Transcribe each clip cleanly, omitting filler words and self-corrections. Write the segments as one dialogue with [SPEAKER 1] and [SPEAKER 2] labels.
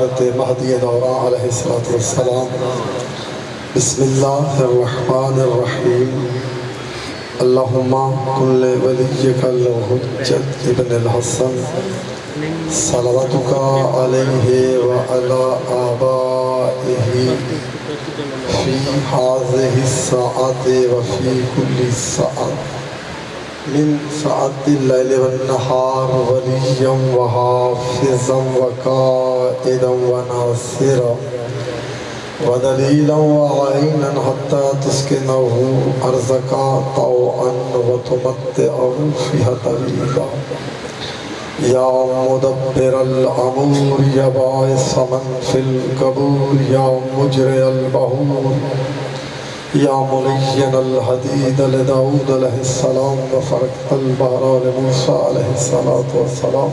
[SPEAKER 1] حضرت مہدی دوران علیہ السلام۔ بسم اللہ الرحمن الرحیم۔ اللہم کن لولیک الحجۃ ابن الحسن صلواتک علیہ وعلی آبائہ فی ہذہ الساعۃ وفی کل ساعۃ من ساعت اللیل والنہار ولییا وحافظا وقائدا وناصرا ودلیلا وعینا حتی تسکنہ ارضک طوعا وتمتعہ فیہا طویلا یا مدبر الامور یا باعث من فی القبور یا مجری البحور یا ملین الحدید لداود علیہ السلام وفرقت البحر لموسیٰ علیہ السلام۔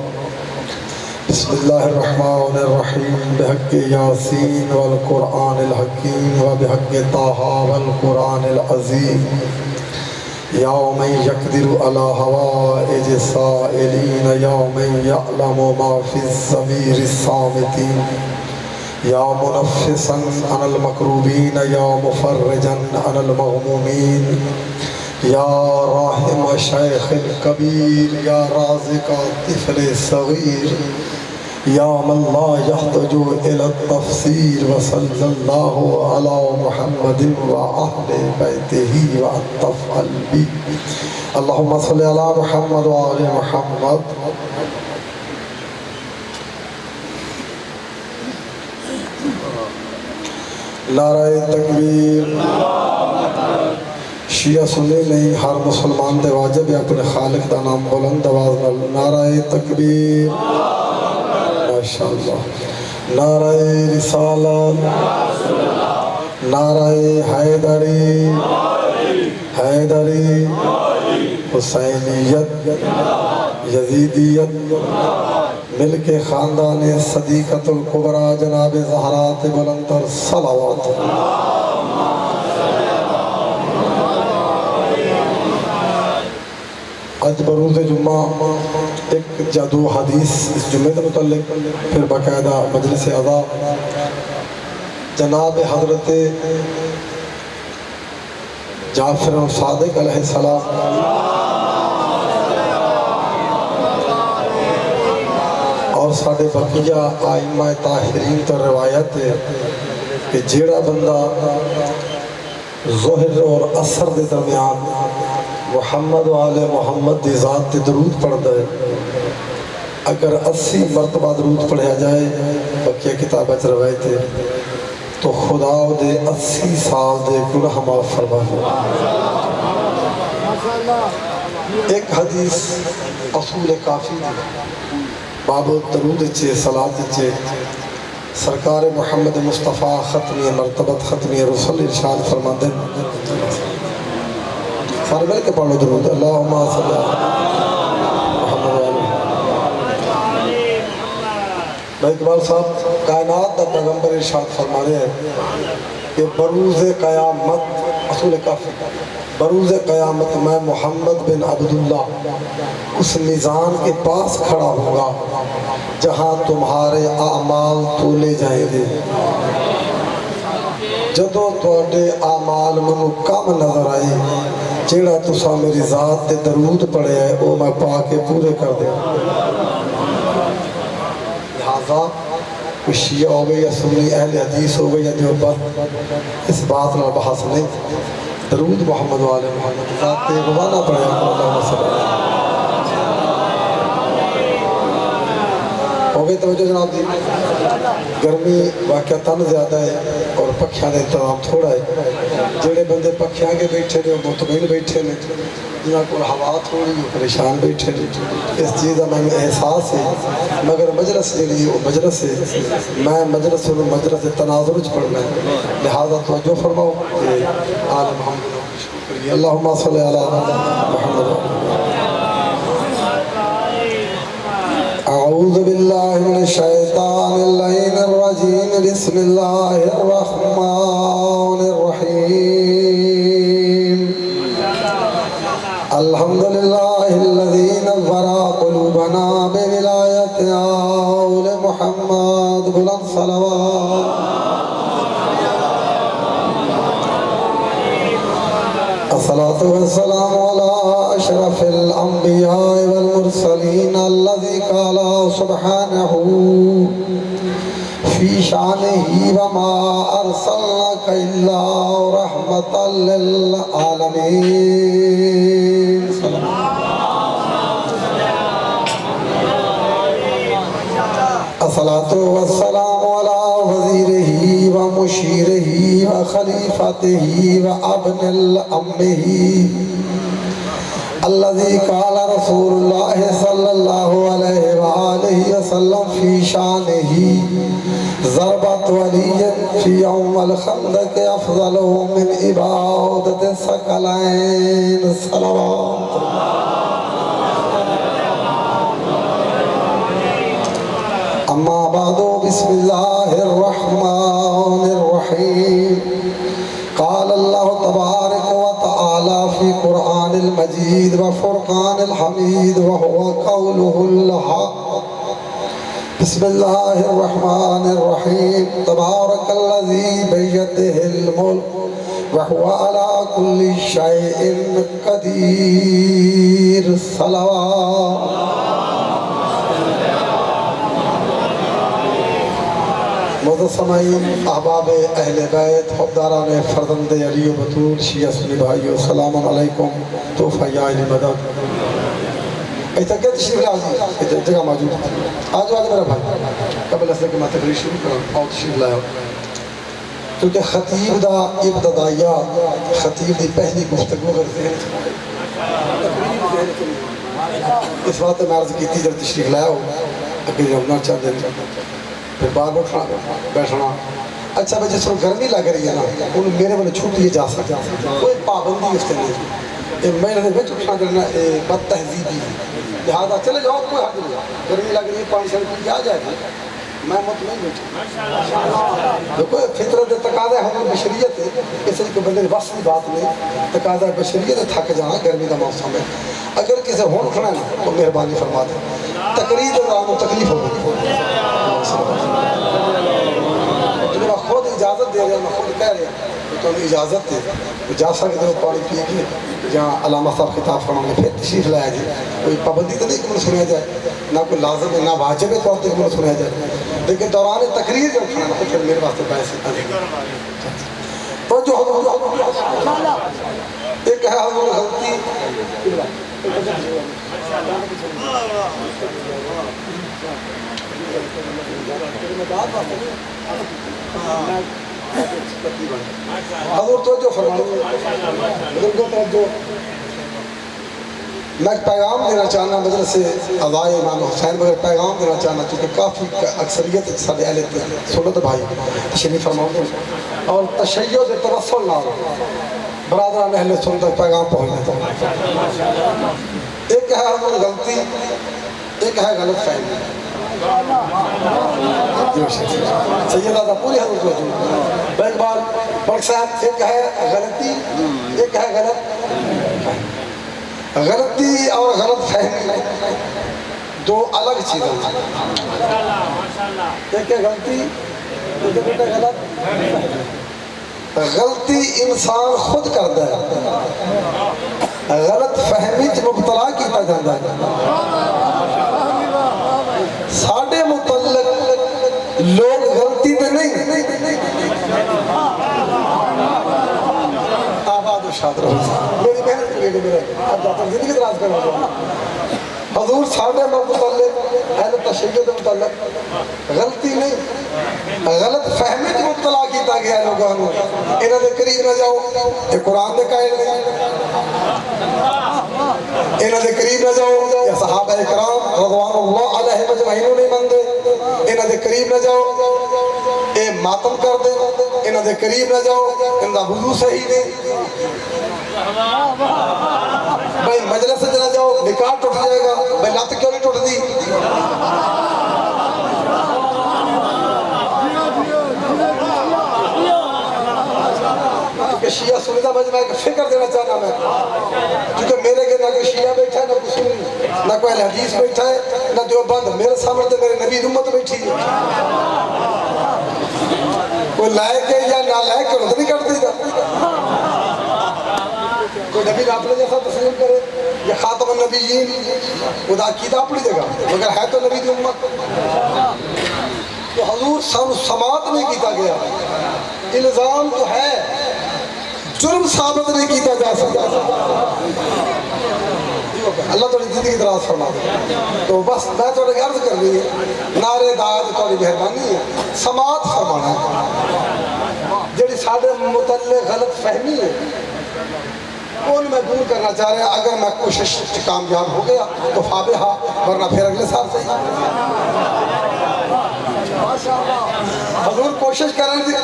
[SPEAKER 1] بسم اللہ الرحمن الرحیم بحق یاسین والقرآن الحکیم وبحق طٰہٰ والقرآن العظیم یا من یقدر علی حوائج السائلین یا من یعلم ما فی الضمیر الصامتین یا منفسا عن المکروبین یا مفرجا عن المغمومین یا راحم شیخ کبیر یا رازق طفل صغیر یا من لا یحتاج الی التفسیر وصلی اللہ علی محمد وآل بیتہ وعطف قلبی اللہم صلی علی محمد وآل محمد۔ نعرہ تکبیر۔ شیعہ سنی نہیں، ہر مسلمان دے واجب ہے اپنے خالق دا نام بلند آواز نال نعرہ تکبیر، ماشاءاللہ، نعرہ رسالت، نعرہ حیدری، حیدری، حسینیت، یزیدیت، مل کے خاندان صدیقۃ الکبریٰ جناب زہرات بلندر صلوات۔ آج بروز جمعہ ایک جادو حدیث اس جمعے کے متعلق، پھر باقاعدہ مجلس عزا جناب حضرت جعفر الصادق علیہ السلام اور ساڑھے بقیہ آئمہ طاہرین تو روایت ہے کہ جیڑا بندہ ظہر اور عصر دے درمیان محمد و آل محمد دی ذات تے درود پڑھ دے، اگر 80 مرتبہ درود پڑھیا جائے، بقیہ کتابہ روایت ہے، تو خدا دے 80 سال دے گناہ معاف فرما دے۔ ایک حدیث اصول کافی ہے، باب درود چے صلاة چے سرکار محمد مصطفیٰ ختمی مرتبت ختمی رسول ارشاد فرما دے۔ سارے مل کے پڑھو درود، اللہم صلی محمد علیہ۔ بھائی اقبال صاحب کائنات دا پیغمبر ارشاد فرما رہے ہیں کہ بروز قیامت، اصول کافی، بروز قیامت میں محمد بن عبداللہ اس میزان کے پاس کھڑا ہوگا جہاں تمہارے اعمال تولے جائیں گے۔ جدو تواڈے اعمال منو کم نظر آئی، جیڑا تسا میری ذات تے درود پڑھے ہے او میں پا کے پورے کر دیا۔ لہذا کوئی شیعہ ہو گئی یا سنی اہل حدیث ہو گئی یا دیوبند، اس بات میں بحث نہیں، درود محمد و آل محمد ذات تے گوانا پڑھے اللہ صلی ہو گئی۔ توجہ جناب دی، گرمی واقعتاً زیادہ ہے اور پکھیاں دے انتظام تھوڑا ہے، جڑے بندے پکھیاں کے بیٹھے نے مطمئن بیٹھے نے، جنہاں کو ہوا تھوڑی پریشان بیٹھے نے، اس چیز میں احساس ہے، مگر مجلس جڑی وہ مجلس ہے، میں مجلس تناظر چ پڑھنا ہے، لہذا توجہ فرماؤ کہ آل محمد شکریہ۔ اللہم صلی علی محمد۔ اعوذ باللہ من الشیطان اللعین الرجیم، بسم اللہ الرحمن الرحیم۔ الحمدللہ الذی نور قلوبنا بولایت آل محمد بلند الصلوات الصلاة والسلام على أشرف الأنبياء والمرسلين الذي قال سبحانه في شأنه وما أرسلناك إلا رحمة للعالمين. الصلاة والسلام على وزيره ومشيره وخليفته وابن الأمه الذي قال رسول الله صلى الله عليه وآله وسلم في شأنه ضربة ولي في يوم الخندق أفضل من عبادة الثقلين. صلوات أما بعد بسم الله الرحمن الرحيم. قال الله تبارك وتعالى في قرآن المجيد وفرقان الحميد وهو قوله الحق. بسم الله الرحمن الرحيم. تبارك الذي بيده الملك وهو على كل شيء قدير. صلوات سمعین احباب اہل بیت حبداران فرزند علی و بطول شیعہ سنی بھائیو السلام علیکم. تحفہ یا علی مدد ایسا کیا تشریف لازی جگہ موجود آج میرا بھائی قبل اس لئے میں تقریر شروع کروں آؤ تشریف لائے ہو کیونکہ خطیب دا ابتدائیہ خطیب دی پہلی گفتگو اگر ذہن اس بات میں عرض کیتی جب تشریف لائے ہو اگر جمنا چاہ دیں پھر بار اٹھنا بیٹھنا. اچھا بھائی جس وقت گرمی لگ رہی ہے نا انہوں میرے والے چھوٹی جا سکتا کوئی پابندی اس کے نہیں. میں نے بچ اٹھنا کرنا بد تہذیبی لہٰذا چلے جاؤ کوئی حق نہیں. گرمی لگ رہی ہے پانی شانی پی کے آ جائے گا میں مطمئن بیٹھا. دیکھو فطرت تقاضا ہے بشریت ہے اس لیے کہ بندے بس کی بات نہیں تقاضا بشریت تھک جانا گرمی کا موسم ہے. اگر کسی ہون اٹھنا ہے نا تو مہربانی فرما دیں تقریر دوران تکلیف ہوگی. جنہیں میں خود اجازت دے رہا ہوں میں خود کہہ رہا ہوں تو انہیں اجازت دے جا سکتے ہو پانی پیے گی جہاں علامہ صاحب خطاب فرمائیں گے پھر تشریف لایا جائے. کوئی پابندی تو نہیں کہ میں سنیا جائے نہ کوئی لازم ہے نہ واجب ہے طور پہ کہ میں سنیا جائے لیکن دوران تقریر جو اٹھنا تو پھر میرے واسطے بحث تو جو ایک ہے حضور غلطی حضور توجہ فرمائیں میں پیغام دینا چاہنا مجلس سے عزائے امام حسین مگر پیغام دینا چاہنا چونکہ کافی اکثریت سارے اہل سنت بھائی تشریف فرماؤں اور تشیع سے توسل نہ ہو برادران اہل سنت پیغام پہنچ دیتا ہوں. ایک ہے حضور غلطی ایک ہے غلط فہمی. سیدہ پوری حضور کو ایک بار بڑک صاحب ایک ہے غلطی ایک ہے غلطی اور غلط فہمی دو الگ چیزیں ہیں. ایک ہے غلطی ایک ہے غلط. غلطی انسان خود کرتا ہے غلط فہمی مبتلا کیتا جاتا ہے. ساڑھے متعلق لوگ غلطی تے نہیں آباد و شاد رہو میری محنت کی گئی میرے اب جاتا ہوں زندگی دراز کرنا چاہوں. حضور ساڑھے متعلق اہل تشیع متعلق غلطی نہیں غلط فہمی کی مبتلا کیتا گیا لوگوں نے. انہوں نے قریب نہ جاؤ یہ قرآن نے قائل نہیں. انہوں نے قریب نہ جاؤ یا صحابہ اکرام رضوان اللہ علیہ مجمعین نہیں مندے. انہوں نے قریب نہ جاؤ اے ماتم کر دے. انہوں نے قریب نہ جاؤ انہوں نے وضو صحیح نہیں. بھائی مجلس سے نہ جاؤ نکاح ٹوٹ جائے گا. بھائی لات کیوں نہیں ٹوٹ دی. کہ شیعہ سنیدہ مجمع ایک فکر دینا چاہنا میں کیونکہ میرے کے نہ کوئی شیعہ بیٹھا ہے نہ کوئی سنی نہ کوئی اہل حدیث بیٹھا ہے نہ دیوبند. میرے سامنے میرے نبی امت بیٹھی ہے. کوئی لائے کے یا نہ لائے کے رد نہیں کرتے گا. کوئی نبی نے اپنے جیسا تسلیم کرے یا خاتم النبیین خدا عقیدہ اپنی جگہ مگر ہے تو نبی کی امت. تو حضور سماعت نہیں کیتا گیا. الزام تو ہے جرم ثابت نہیں کیتا جا سکتا. اللہ تو زندگی دراز فرما دے. تو بس میں تو عرض کرنی ہے نعرے داد تو مہربانی ہے سماعت فرمانا ہے. جڑی ساڈے متعلق غلط فہمی ہے کون میں دور کرنا چاہ رہے ہیں. اگر میں کوشش کامیاب ہو گیا تو فابہا ورنہ پھر اگلے سال سے حضور کوشش کریں گے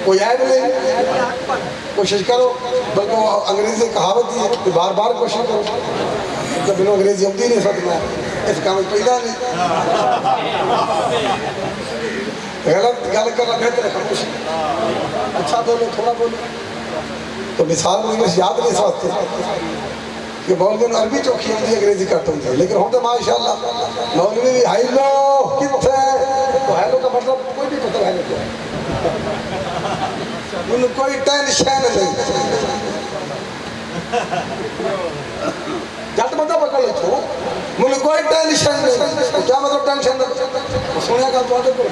[SPEAKER 1] کوئی عیب نہیں. کوشش کرو بلکہ وہ انگریزی کہاوت دی ہے کہ بار بار کوشش کرو. جب انہوں انگریزی ہوتی نہیں سکتا اس کام پیدا نہیں. غلط گل کرنا بہتر ہے خاموشی. اچھا بولو تھوڑا بولو. تو مثال میں انگلش یاد نہیں سکتے کہ مولوی نے عربی چوکھی ہوتی ہے انگریزی کٹ ہوتی ہے. لیکن ہوتے ماشاءاللہ مولوی بھی ہیلو کتنے تو ہیلو کا مطلب کوئی بھی پتہ ہیلو کیا ہے. ان کوئی ٹینشن نہیں. جٹ بندہ پکڑ لے چھو مجھے کوئی ٹینشن نہیں. کیا مطلب ٹینشن نہیں سنیا کا تو آدھے کو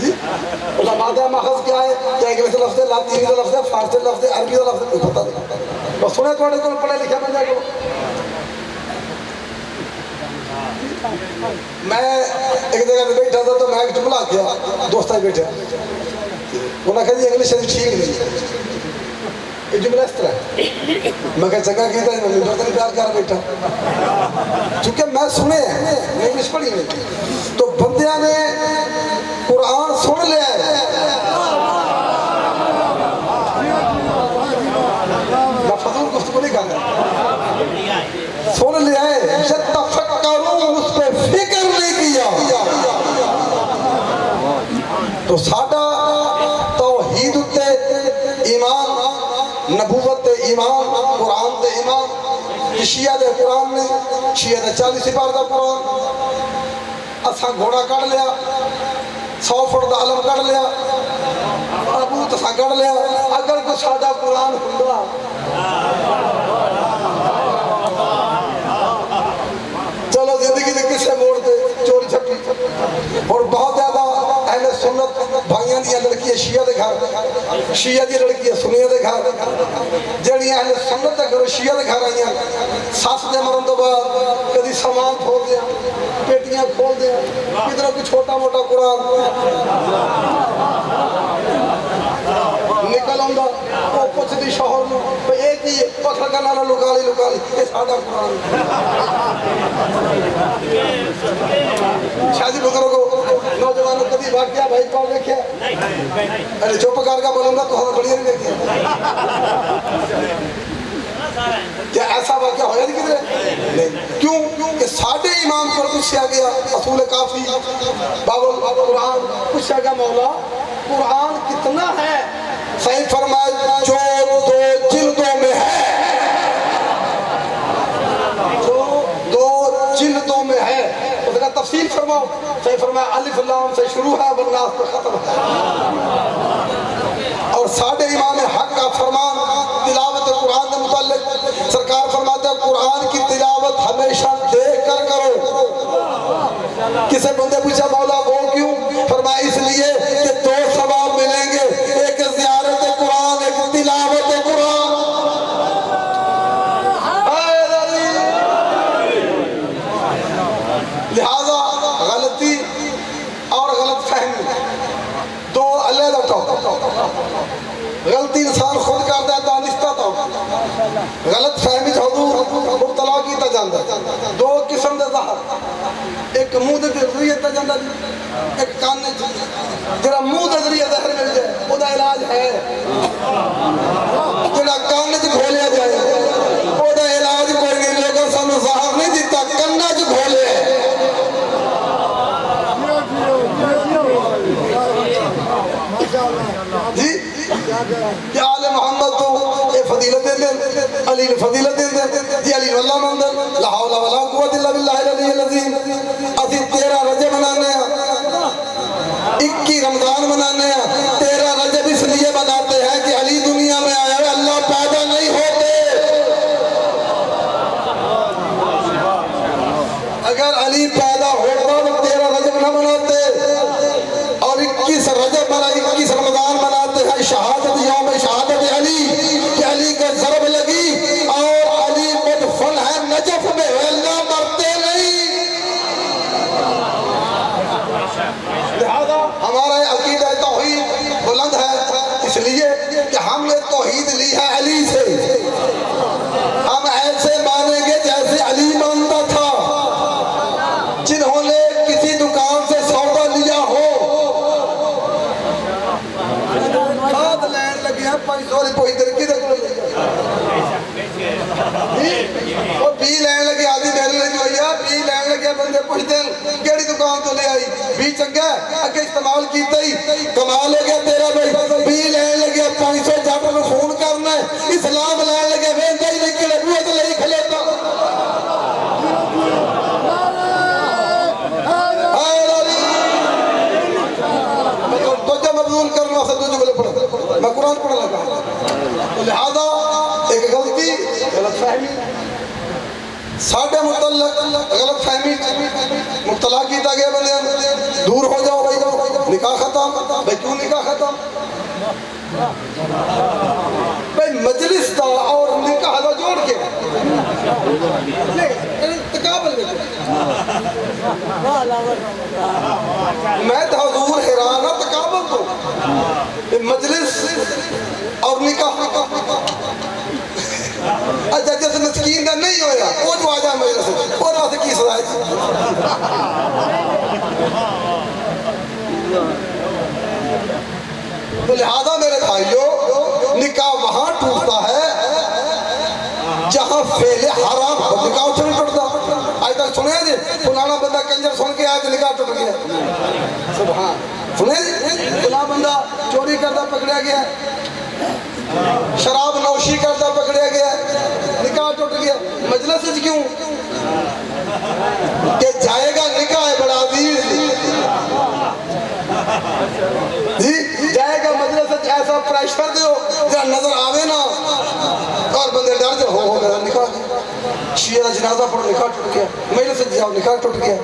[SPEAKER 1] جی مادہ ماخذ کیا ہے کیا انگلیسی لفظ ہے لاطینی کا لفظ ہے فارسی لفظ ہے عربی کا لفظ ہے کوئی پتہ نہیں. بس سنے تو آدھے کو پڑھے لکھا میں جائے گا. میں ایک جگہ پہ بیٹھا تھا تو میں ایک جملہ کیا دوست آئی بیٹھا انہوں نے کہا جی انگلش ٹھیک نہیں. یہ جملہ اس طرح ہے. میں کہا چنگا کہتا ہے میں برتن پیار کر بیٹھا چونکہ میں سنے ہیں میں انگلش پڑھی نہیں. تو بندیاں نے قرآن سن لیا ہے. میں فضول گفتگو نہیں کرنا. سن لیا ہے اس پہ فکر نہیں کیا. تو ساڈا توحید تے ایمان نبوت تے ایمان قرآن تے ایمان. شیعہ دے قرآن نے شیعہ دے 40 سپار دا قرآن اساں گھوڑا کڑ لیا 100 فٹ دا علم کڑ لیا ابو تساں کڑ لیا. اگر کوئی ساڈا قرآن ہوندا چلو زندگی دے کسے موڑ دے چوری چھپی. اور بہت زیادہ اہل سنت بھائیاں دیا لڑکیاں شیعہ دے گھر شیعہ دی لڑکیاں سنیہ دے گھر جڑی اہل سنت دے گھر شیعہ دے گھر آئیاں ساس دے مرن تو بعد کدی سامان کھول دیا پیٹیاں کھول دیا کدھر کوئی چھوٹا موٹا قرآن نکل آندا وہ پوچھ دی شوہر نو بھئی ایک ہی پتھر کا نانا لکالی یہ ساڈا قرآن. شادی بزرگوں نوجوانوں کبھی واقعہ بھائی پاؤ دیکھیا ارے چپ کر کا بولوں گا تو ہمیں بڑی نہیں دیکھیا. کیا ایسا واقعہ ہویا نہیں کدھر نہیں. کیوں کہ ساڈے امام پر پوچھا گیا اصول کافی باب قرآن پوچھا گیا مولا قرآن کتنا ہے. صحیح فرمایا جو 2 جلدوں میں ہے جو 2 جلدوں میں ہے. اس کا تفصیل فرماؤ. صحیح فرمایا الف لام سے شروع ہے والناس پر ختم ہے. اور ساڈے امام حق کا فرمان تلاوت قرآن کے متعلق سرکار فرماتے ہیں قرآن کی تلاوت ہمیشہ دیکھ کر کرو. کسے بندے پوچھا مولا وہ کیوں فرمایا اس لیے کہ 2 ثواب ملیں گے ایک زیارت قرآن ایک تلاوت قرآن. لہذا غلطی اور غلط فہمی 2 علیحدہ ٹاپک. غلطی انسان خود کرتا ہے دانستہ تو غلط فہمی حضور مبتلا کیتا جاندہ 2 قسم دے زہر ایک منہ دے ذریعے تے جاندہ ایک کان نے جڑا منہ دے ذریعے زہر مل جائے او دا علاج ہے. جڑا کان نے گھولیا جائے او دا علاج کوئی نہیں. لوگوں سانو زہر نہیں دیتا کنا چ گھولے جی کہ آل محمد تو اے فضیلت دے دیں علی فضیلت دے دیں جی علی واللہ مندر لا حول ولا قوت الا باللہ العلی العظیم. اسی 13 رجب 21 رمضان منانے ہیں، 13 رجب اس لیے مناتے ہیں کہ علی دنیا میں آیا ہے، اللہ پیدا نہیں ہوتے۔ اگر علی پیدا ہوتا تو 13 رجب نہ مناتے، اور 21 رجب 21 رمضان مناتے ہیں، شہادت یوم شہادت علی، کہ علی کو ضرب لگی اور علی مدفن ہے نجف میں، اللہ مرتے نہیں۔ لہذا ہمارا عقیدہ توحید بلند ہے، اس لیے کہ ہم نے توحید لی ہے علی سے، ہم ایسے مانیں گے جیسے علی مانتا تھا۔ جنہوں نے کسی دکان سے سودا لیا ہو، کھاد لین لگے ہیں 500 کوئی در کی وہ بی لین لگے، آدھی میرے لگی ہوئی بی لین لگے، بندے پوچھتے ہیں کیڑی دکان تو لے آئی، بی چنگا ہے اگے استعمال کیتا ہی کمال ہو گیا تیرا بھائی، بی لین لگے 500 جٹ میں فون کرنا ہے، اسلام لین لگے ویندا ہی نہیں کہ بوت لے کھلوتا۔ میں قرآن پڑھا لگا، لہذا ایک غلطی غلط فہمی ساڑھے متعلق غلط فہمی مبتلا کیتا گیا، بندے دور ہو جاؤ بھائی، نکاح ختم۔ بھائی کیوں نکاح ختم؟ بھائی مجلس دا اور نکاح دا جوڑ کے تقابل میں تو حضور حیران ہوں، تقابل تو مجلس اور نکاح اچھا جیسے مسکین دا نہیں ہویا وہ جو آ جائے مجلس اور آسے کی سزا ہے۔ تو لہذا میرے بھائیو، نکاح وہاں ٹوٹتا ہے جہاں فعل حرام ہو، نکاح اسے نہیں ٹوٹتا۔ آج تک سنے جی فلانا بندہ کنجر سن کے آیا تو نکاح ٹوٹ گیا، سبحان سنے جی فلانا بندہ چوری کرتا پکڑیا گیا، شراب نوشی کرتا پکڑیا گیا، نکاح ٹوٹ گیا۔ مجلس سے کیوں کہ جائے گا نکاح ہے بڑا عزیز جی، جائے گا مجلس سے ایسا پریشر دیو جہاں نظر آوے نا اور بندے ڈر جائے، ہو میرا نکاح شیعہ جنازہ پڑھو نکاح ٹوٹ گیا، مجلس سے جاؤ نکاح ٹوٹ گیا۔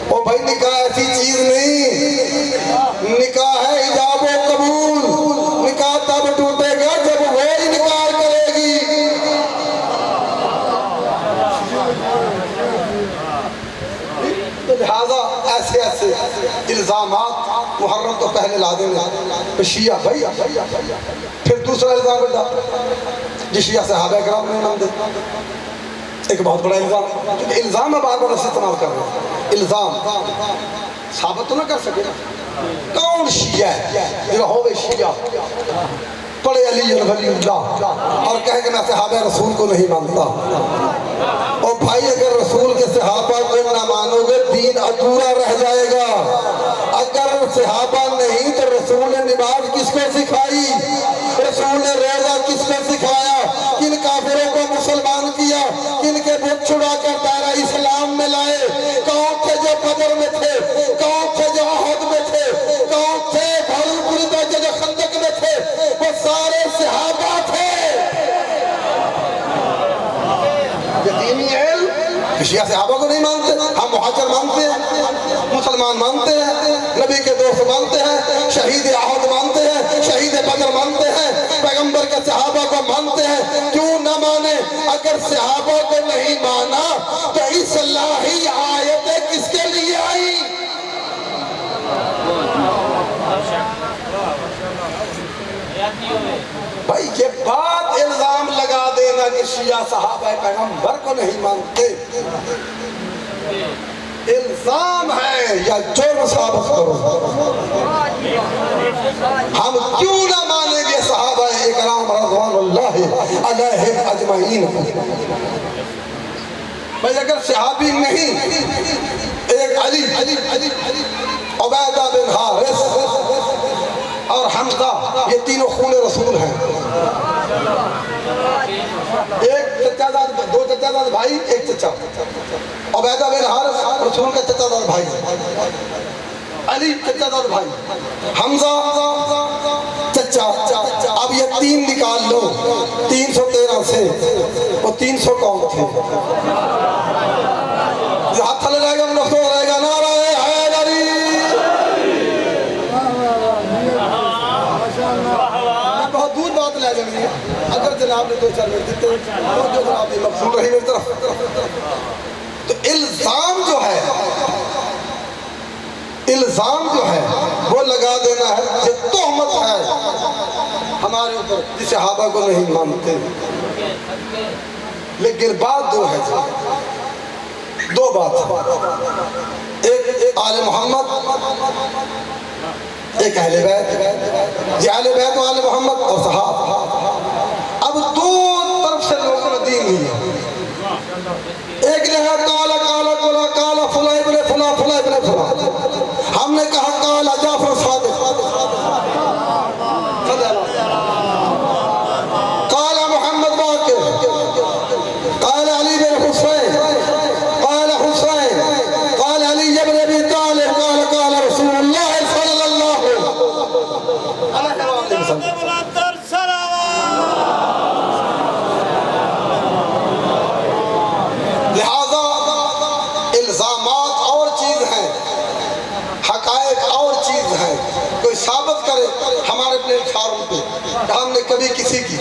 [SPEAKER 1] او بھائی نکاح ایسی چیز نہیں، نکاح ہے ایجاب و قبول، نکاح تب ٹوٹے گا جب وہ انکار کرے گی۔ تو لہذا ایسے ایسے الزامات محرم تو پہلے لا دیں گے شیعہ بھائی، پھر دوسرا الزام بڑھا جی شیعہ صحابہ کرام نے نام دے، ایک بہت بڑا الزام، کیونکہ الزام میں بار بار اس استعمال کر رہا ہوں، الزام ثابت تو نہ کر سکے کون شیعہ ہے جو ہوئے شیعہ پڑھے علی ولی اللہ اور کہے کہ میں صحابہ رسول کو نہیں مانتا۔ اور بھائی اگر رسول کے صحابہ کو نہ مانو گے دین ادھورا رہ جائے گا۔ اگر صحابہ نہیں تو رسول نے نماز کس کو سکھائی، رسول نے روزہ کس کو سکھایا، کن کافروں کو مسلمان کیا، کن کے بت چھڑا کر دائرہ اسلام میں لائے، کون تھے جو بدر میں تھے، کون تھے جو احد میں تھے، کون تھے بھائی بردہ جو خندق میں تھے، وہ سارے صحابہ تھے۔ یہ دینی علم شیعہ صحابہ کو نہیں مانتے، ہم مہاجر مانتے ہیں، مسلمان مانتے ہیں، نبی کے دوست مانتے ہیں، شہید احد مانتے ہیں، شہید بدر مانتے ہیں، پیغمبر کے صحابہ کو مانتے ہیں۔ کیوں نہ مانے؟ اگر صحابہ کو نہیں مانا تو اصلاحی آیتیں کس کے لیے آئی؟ بھائی یہ بات الزام لگا دینا کہ شیعہ صحابہ پیغمبر کو نہیں مانتے، الزام ہے یا جرم ثابت کرو۔ ہم کیوں نہ مانیں گے صحابہ اکرام رضوان اللہ علیہم اجمعین؟ بھائی اگر صحابی نہیں، ایک علی، عبیدہ بن حارث اور حمزہ، یہ تینوں خون رسول ہیں، ایک چچا زاد، دو چچا زاد بھائی، ایک چچا۔ عبیدہ بن حارث رسول کا چچا زاد بھائی، علی چچا داد بھائی، حمزہ چچا، اب یہ 3 نکال لو 313 سے، وہ 300 کون تھے؟ جو ہاتھ تھلے رہے گا وہ نفتو رہے گا، نعرہ حیدری۔ میں بہت دور بات لے جائیں گے، اگر جناب نے 2-4 منٹ دیتے تو جو جناب نے مقصود رہی میری طرف۔ تو الزام جو ہے وہ لگا دینا ہے، یہ تہمت ہے ہمارے اوپر جس صحابہ کو نہیں مانتے۔ لیکن بات دو ہے، 2 بات، ایک آل محمد، ایک اہل بیت، یہ اہل بیت و آل محمد اور صحابہ۔ اب 2 طرف سے لوگوں نے دین لیا، ایک نے ہے کالا کالا کالا کالا فلا ابن فلا فلا ابن فلا، ہم نے کہا کالا جعفر صادق، کالا محمد باقر، کالا علی بن حسین، کالا حسین، کالا علی بن ابی طالب، کالا رسول اللہ صلی اللہ علیہ وسلم۔ لہذا الزامات اور چیز ہیں، حقائق اور چیز ہیں۔ کوئی ثابت کرے ہمارے پلیٹ فارم پہ کہ ہم نے کبھی کسی کی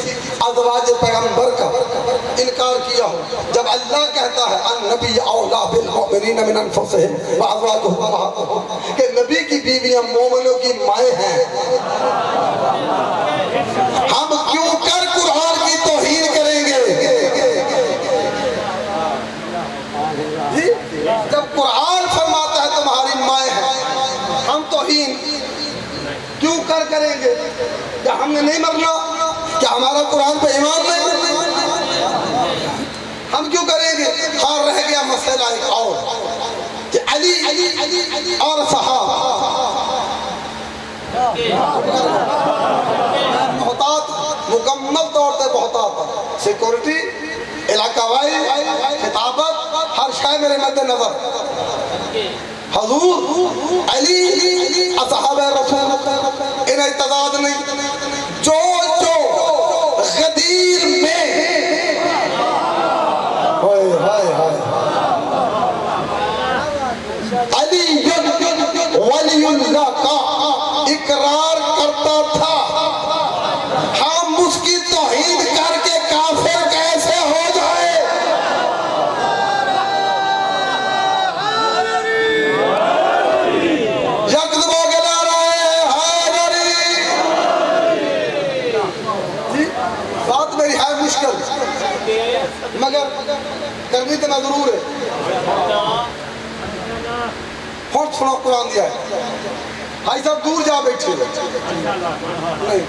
[SPEAKER 1] ازواج پیغمبر کا انکار کیا ہو، جب اللہ کہتا ہے النبی اولا بالمؤمنین من انفسہم وازواجہم امہاتہم، کہ نبی کی بیویاں مومنوں کی مائیں ہیں، ہم کیوں کر قرآن کی توہین کریں گے؟ جب قرآن فرماتا ہے تمہاری مائیں ہیں، ہم توہین کیوں کریں گے؟ کیا ہم نے نہیں مرنا؟ کیا ہمارا قرآن پہ ایمان نہیں؟ ہم کیوں کریں گے؟ ہاں رہ گیا مسئلہ ایک اور کہ علی اور صحابہ، محتاط، مکمل طور پہ محتاط، سیکورٹی، علاقہ وائی، خطابت، ہر شے میرے مد نظر۔ حضور علی اصحابہ رسول انہیں اعتداد نہیں، جو غدیر میں علی ولی اللہ کا اقرار کرتا تھا، ہم اس کی توہین کر کے کافر کیسے ہو جائے؟ بات میری ہے مشکل، مگر کرنی تو نہ ضرور ہے۔ اور سنو قرآن دیا ہے، بھائی صاحب دور جا بیٹھے نہیں،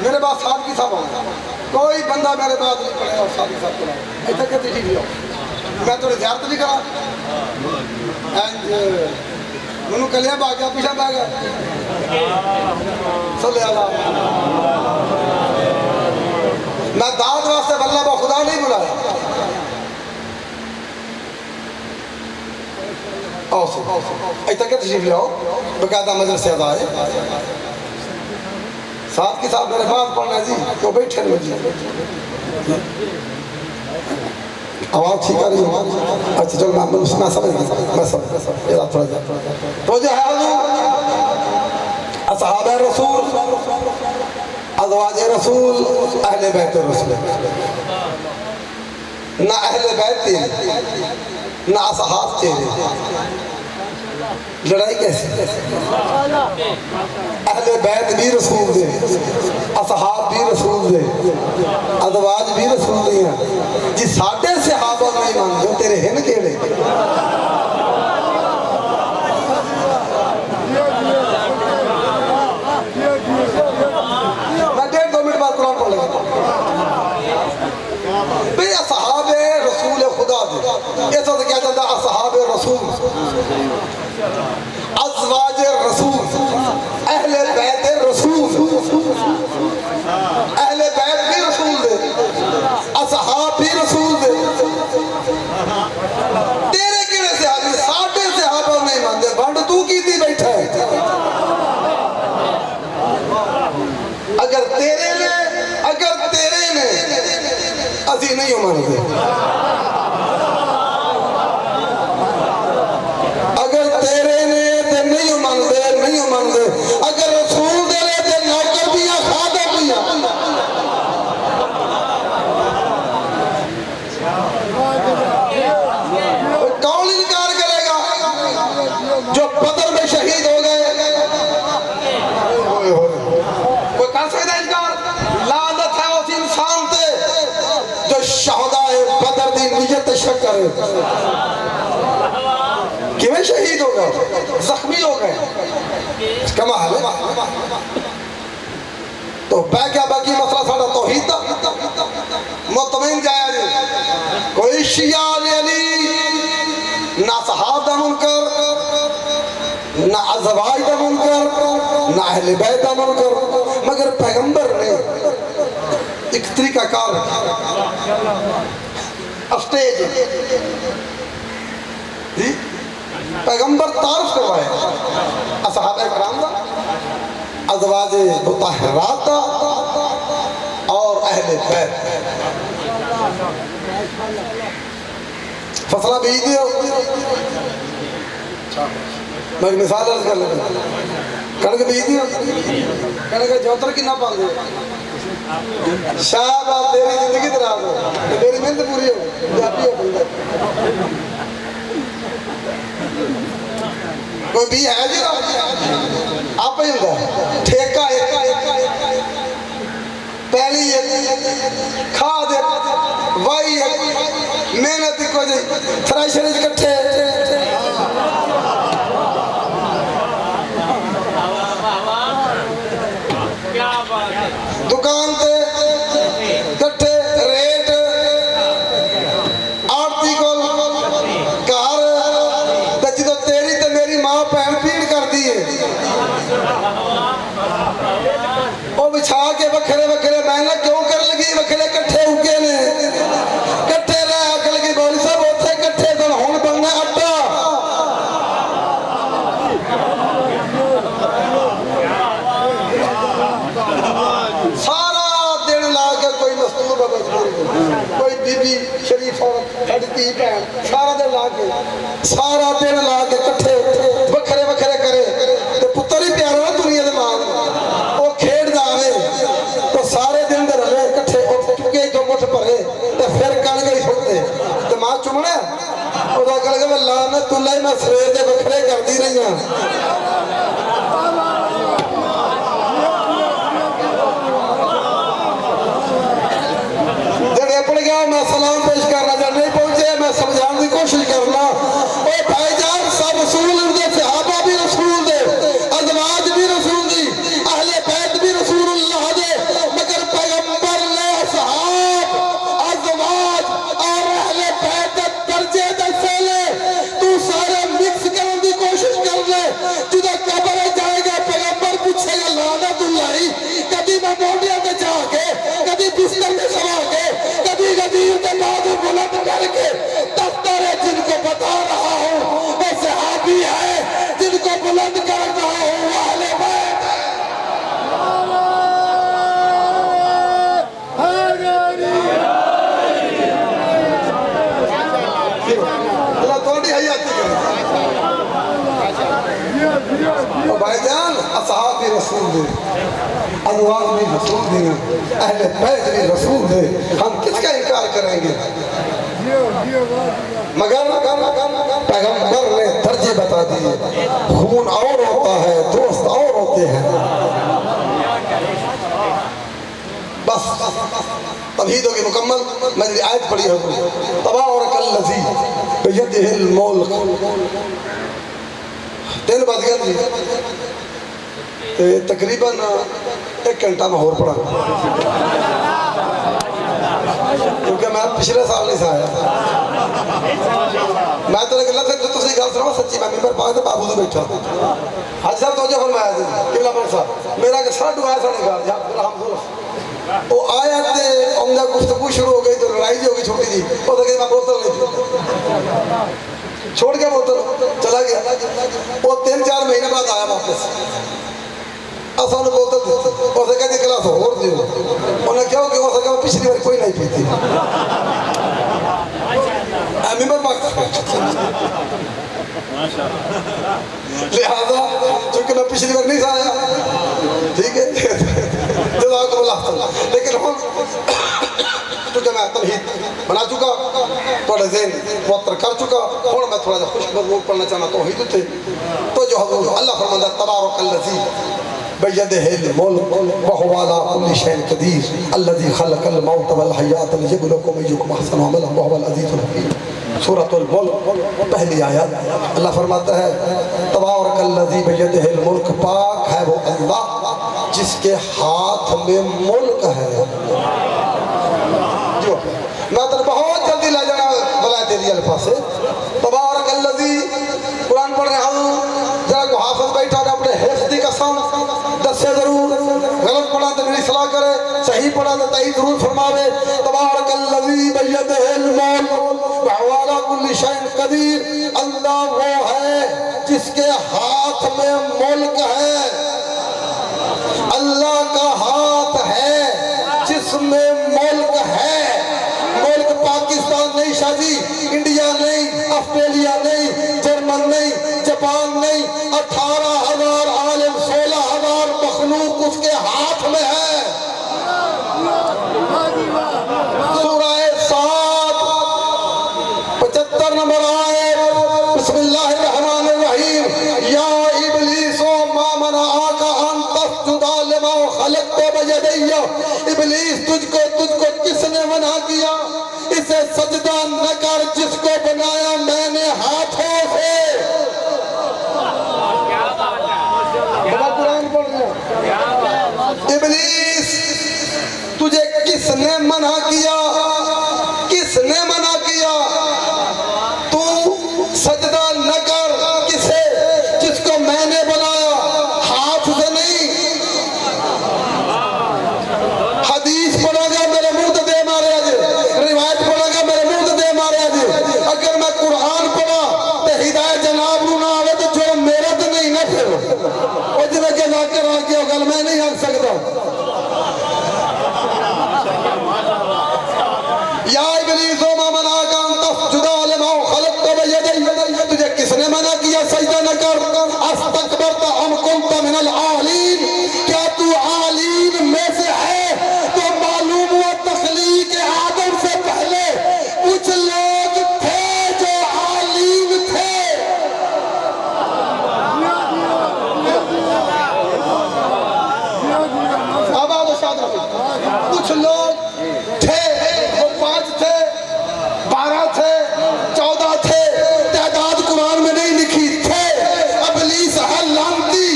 [SPEAKER 1] میرے پاس صاحب کی صاحب آؤں، کوئی بندہ میرے پاس نہیں پڑے اور صاحب کی صاحب پڑھا ایسا کہتے ٹھیک ہو، میں تو زیارت بھی کرا منو کلیا با گیا پیچھا بہ گیا صلی اللہ۔ میں دعوت واسطے واللہ با خدا نہیں بلایا، ایسا کہ تشریف لے آؤ، باقاعدہ مجلس سے ادا ہے، ساتھ کی صاحب میرے پاس پڑھنا جی تو بیٹھے رہے جی، آواز ٹھیک آ رہی ہے؟ اچھا چلو میں سمجھ گیا، تھوڑا جا تو جو ہے حضور اصحاب رسول، ازواج رسول، اہل بیت رسول، نہ اہل بیت تیرے نہ اصحاب تیرے، لڑائی کیسے؟ اہل بیت بھی رسول دے، اصحاب بھی رسول دے، ازواج بھی رسول دے ہیں، جی ساڑھے صحابہ نہیں مانتے تیرے ہن کیڑے؟ میں 1.5-2 منٹ بعد قرآن پڑھ لگا بھئی اصحاب رسول خدا دے، ایسا سے کیا چلتا اصحاب رسول، ازواج رسول، اہل بیت رسول، اہل بیت بھی رسول دے، اصحاب بھی رسول دے، تیرے کیڑے صحابی ساڑھے صحابہ نہیں مانتے، بانڈ تو کی نہیں مانتے اگر تیرے نے تے نہیں مانتے اگر رسول دے لے تے نوکر بھی یا خادم بھی کون انکار کرے گا جو بدر میں شہید ہو گئے کوئی کر سکتا ہے انکار لعنت ہے اس انسان تے جو شہداء بدر دی نیت شک کرے کیوں شہید ہو گئے زخمی ہو گئے اس کا محل ہے تو باقی مسئلہ ساڑھا توحید دا مطمئن جایا جی کوئی شیعہ علی نہ صحاب دا منکر نہ ازواج دا منکر نہ اہل بیت دا منکر مگر پیغمبر نے ایک طریقہ کار اسٹیج پیغمبر تعارف کروائے اصحاب اکرام دا ازواج مطہرات دا اور اہل بیت فصلہ بیج دیو میں ایک مثال عرض کر لگا کڑک بیج دیو کڑک جوتر کی نہ پاک دیو شاید آپ تیری زندگی دراز ہو میری محنت پوری ہو جاپی ہو بندر کوئی بھی ہے جی آپ ہی ہوتا ٹھیکہ پہلی کھاد وائی محنت کو جی تھریشر کٹھے دکان تے کٹھے ریٹ آرتی کو کار جدو تیری تے میری ماں پہن پیڑ کر دیئے وہ بچھا کے وکھرے محنت کیوں کر لگی وکھرے کٹھے ہوکے نے کٹھے رہے آکل کی بولی سب ہوتے کٹھے دن ہون بننا اٹھا سارا دن لا کے کوئی مستور بابا کوئی بی بی شریف عورت ہڑتی پہن سارا دن لا کے کٹھے وکھرے کرے تو پتر ہی پیارا نا دنیا دے ماں وہ کھیڑ داوے تو سارے دن دے رہے کٹھے چکے جو مٹھ پرے تو پھر کن گئی چھوڑتے تو ماں چمڑے وہ دا کر گئے لعنت اللہ میں سویر دے وکھرے کر دی رہی ہیں میں سلام پیش کرنا جب نہیں پہنچے میں سمجھان کی کوشش کرنا اے بھائی جان سب رسول دے صحابہ بھی رسول دے ازواج بھی رسول دی اہل بیت بھی رسول اللہ دے مگر پیغمبر نے صحاب ازواج اور اہل بیت درجے دسے لے تو سارے مکس کرنے کی کوشش کر لے جدہ قبر جائے گا پیغمبر پوچھے گا لعنت اللہ کبھی میں موڈیا میں جا کے کبھی بستر میں سوا کے کبھی بعد بلند کر کے دفتر ہے جن کو بتا رہا ہوں وہ صحابی ہے جن کو بلند کر رہا ہوں وہ اہل بیت اللہ توڑی حیاتی کرے بھائی جان اصحاب بھی رسول دے ازواج بھی رسول دے اہل بیت بھی رسول دے ہم کس کا انکار کریں گے مگر پیغمبر نے درجے بتا دیے خون اور ہوتا ہے دوست اور ہوتے ہیں بس توحید ہوگی مکمل میں نے آیت پڑھی ہوگی تبارک الذی بیدہ الملک دن بعد گیا جی تقریباً 1 گھنٹہ میں اور پڑھا کیونکہ میں پچھلے سال نہیں سے آیا میں تو لگا تو تسی گل سنو سچی میں ممبر پاک تے بابو دے بیٹھا حاجی صاحب توجہ فرمایا جی قبلہ ملک صاحب میرا کہ سارا ڈوایا ساڑھے گا یا عبدالرحم ظلف وہ آیا تے عمدہ گفتگو شروع ہو گئی تو لڑائی جی ہو گئی چھوٹی جی وہ تو کہ میں بوتل نہیں تھی چھوڑ کے بوتل چلا گیا وہ 3-4 مہینے بعد آیا واپس اصلا انہوں بوتل تھی وہ سے کہتے کلاس ہو دیو انہوں نے کیا ہو کہ وہ سے کہا پچھلی بار کوئی نہیں پیتی ممبر وقت لہذا چونکہ میں پچھلی بار نہیں آیا ٹھیک ہے جزاکم اللہ تعالیٰ لیکن ہم چونکہ میں تمہید بنا چکا تھوڑا ذہن موتر کر چکا اور میں تھوڑا سا خوش مضمون پڑھنا چاہنا توحید تھے تو جو حضور اللہ فرماتا تبارک الذی بیدہ الملک وہو علی کل شیء قدیر الذی خلق الموت والحیات لیبلوکم ایکم احسن عملا وہو العزیز الحکیم سورۃ الملک پہلی آیت اللہ فرماتا ہے تبارک الذی بیدہ الملک پاک ہے وہ اللہ جس کے ہاتھ میں ملک ہے جو میں تو بہت جلدی لے جانا بلائے تیری الفاظ سے تبارک الذی قرآن پڑھ رہے ہوں جہاں کو حافظ بیٹھا ہے اپنے حفظ دی قسم دس سے ضرور غلط پڑھا تو میری صلاح کرے صحیح پڑھا تو تحید ضرور فرماوے تبارک الذی بیدہ الملک وہو علی کل شیء قدیر اللہ وہ ہے جس کے ہاتھ میں ملک ہے اللہ کا ہاتھ ہے جس میں ملک ہے ملک پاکستان نہیں شاہ جی انڈیا نہیں آسٹریلیا نہیں جرمن نہیں جاپان نہیں 18,000 عالم 16,000 مخلوق اس کے ہاتھ میں ہے سورہ 7 75 نمبر آیت بسم اللہ الرحمن الرحیم یا ابلیس ما منعاک ان تسجد لما خلقت بیدی ابلیس تجھ کو کس نے منع کیا اسے سجدہ نہ کر جس کو بنایا میں نے ہاتھوں سے ابلیس تجھے کس نے منع کیا کس نے منع کیا تو سجدہ نہ کر کسے جس کو میں نے بنایا ہاتھ سے نہیں حدیث پڑھا گا میرے منہ دے مارے آجے روایت پڑھا گا میرے منہ دے مارے آجے اگر میں قرآن پڑھا تو ہدایت جناب رو نہ آوے تو جو میرا تو نہیں نہ پھر اور جنہیں کہ لا کر آگیا گل میں نہیں آگ سکتا یا ابلیس ما منعاک ان تسجد لما خلقت بیدی تجھے کس نے منع کیا سجدہ نہ کر استکبرت ام کنت من العالین کیا تو عالین میں سے ہے تو معلوم ہوا تخلیق آدم سے پہلے کچھ لوگ تھے جو عالین تھے آباد و شاد رکھیں کچھ لوگ تھے وہ 5 تھے 12 تھے 14 تھے تعداد قرآن میں نہیں لکھی تھے ابلیس ہے لعنتی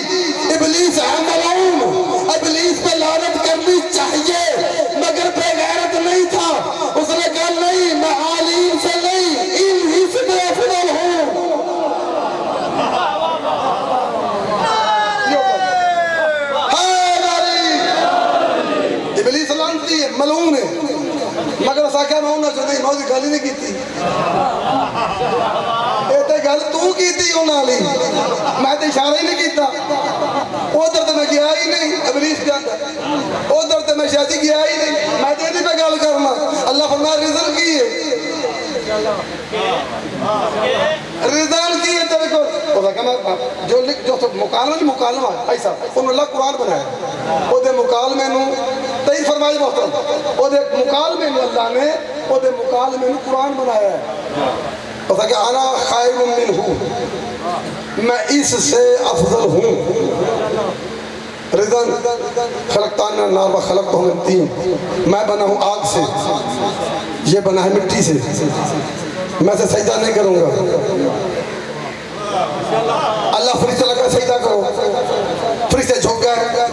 [SPEAKER 1] ابلیس ہے ملعون ابلیس پہ لعنت کرنی چاہیے مگر بے غیرت نہیں تھا اس نے کہا نہیں میں عالین سے نہیں انہی سے میں افضل ہوں ابلیس لعنتی ہے ملعون ہے مگر اسا کہا میں انہوں نے نہیں موزی گالی نہیں کیتی ایتے گل تو کیتی انہوں نے میں تے اشارہ ہی نہیں کیتا ادھر تے میں گیا ہی نہیں ابلیس جاتا ادھر تے میں شاہدی گیا ہی نہیں میں تے پہ گل کرنا اللہ فرمایا رزق کی ہے رزق کی ہے تیرے کو جو مکالمہ ایسا انہوں اللہ قرآن بنایا وہ دے مکالمے نو تیئی فرمائی محترم وہ دے مکالمے نو اللہ نے وہ دے مکالمے نو قرآن بنایا ہے وہ کہ انا خیر منہ میں اس سے افضل ہوں رضا خلقتان النار و خلقتہم من طین میں بنا ہوں آگ سے یہ بنا ہے مٹی سے میں سے سجدہ نہیں کروں گا اللہ فرشتہ لگا سجدہ کرو فرشتے جھک گئے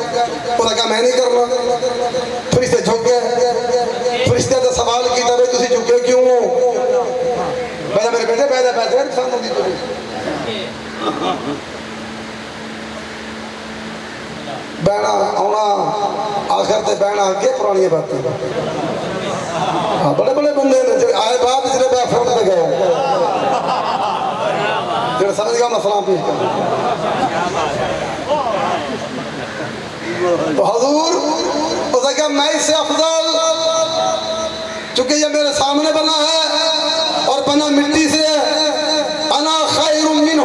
[SPEAKER 1] وہ لگا میں نہیں کرنا فرشتے جھک گئے فرشتے تو سوال کی طرح تسی جھکے کیوں ہو بیٹھا میرے بیٹے بیٹھا انسان ہوگی تو بہنا آنا آخر تے بہنا آگے پرانی باتیں بڑے بڑے بندے آئے بعد جنہیں بے فرد پہ گئے جنہیں سمجھ گیا میں سلام پیش کروں تو حضور اس نے کہا میں اس سے افضل چونکہ یہ میرے سامنے بنا ہے اور پناہ مٹی سے ہے، انا خیر منہ،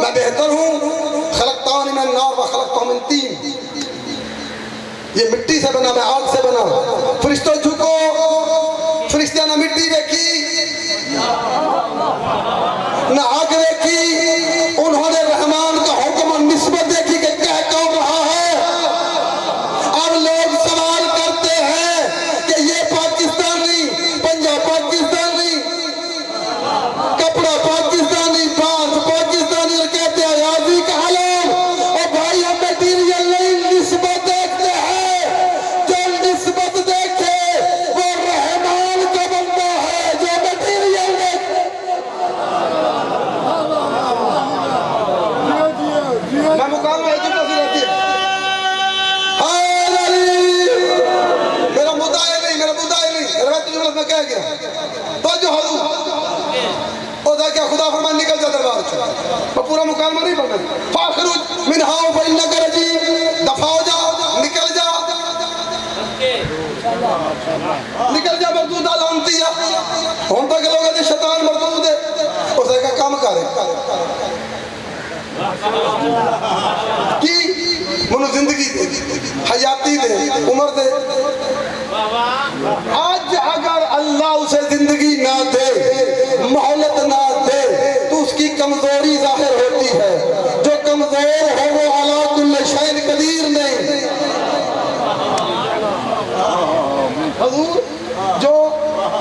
[SPEAKER 1] میں بہتر ہوں، خلقتانی من نار و خلقتہ من طین، یہ مٹی سے بنا، میں آگ سے بنا. فرشتوں جھکو، فرشتہ نہ مٹی دیکھی نہ آگ دیکھی، انہوں نے رحمان کا حکم اور نسبت دیکھی کہ کہہ کون رہا ہے. اب لوگ سوال کرتے ہیں کہ یہ پاکستانی، پنجاب پاکستانی، کپڑا پاکستانی، بانس پاکستانی، اور کہتے ہیں یازی کا حلال. اور بھائی ہم میٹیریل نہیں، نسبت دیکھتے ہیں. جو نسبت دیکھے وہ رحمان کا بندہ ہے، جو میٹیریل دیکھے. میں مکالمہ ایک جملہ سے رہتی ہے، میرا مدعا نہیں، میرا مدعا نہیں، روایت جملہ میں کہہ گیا تو جو حضور اور دا کیا خدا فرمان نکل جا دربار سے. میں پورا مکالمہ نہیں پڑھنا. فاخرج منہا فإنک رجیم، دفع ہو جا، نکل جا، نکل جا مردودہ لانتی ہے. ہم تک لوگ ہیں شیطان مردود ہے، اس نے کہا کام کرے کی منو زندگی دے، حیاتی دے، عمر دے. آج اگر اللہ اسے زندگی نہ دے، مہلت نہ دے، تو اس کی کمزوری ظاہر ہوتی ہے. جو کمزور ہو وہ علی کل شیء قدیر نہیں. حضور جو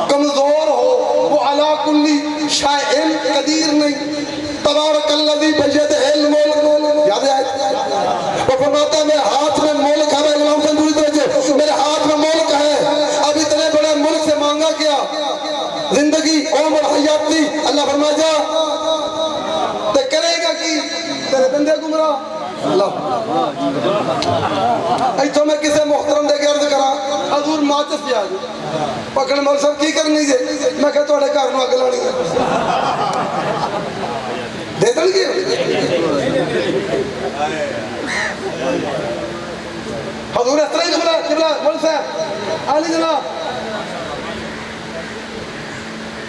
[SPEAKER 1] کمزور ہو وہ علی کل شیء قدیر نہیں. تبارک الذی بیدہ الملک، یاد ہے وہ فرماتا ہے میرے ہاتھ میں ملک ہے. امام سندوری توجہ، میرے ہاتھ میں ملک ہے. اب اتنے بڑے ملک سے مانگا کیا؟ زندگی، عمر، حیاتی. اللہ فرما جا تو کرے گا کی تیرے بندے گمراہ. اللہ ایتھوں میں کسے محترم دے کے عرض کرا حضور ماچس دیا جی پکڑ مول صاحب کی کرنی جے. میں کہا توڑے گھر نو اگ لانی ہے دے دن گی. حضور اس طرح ہی قبلہ مول صاحب علی جناب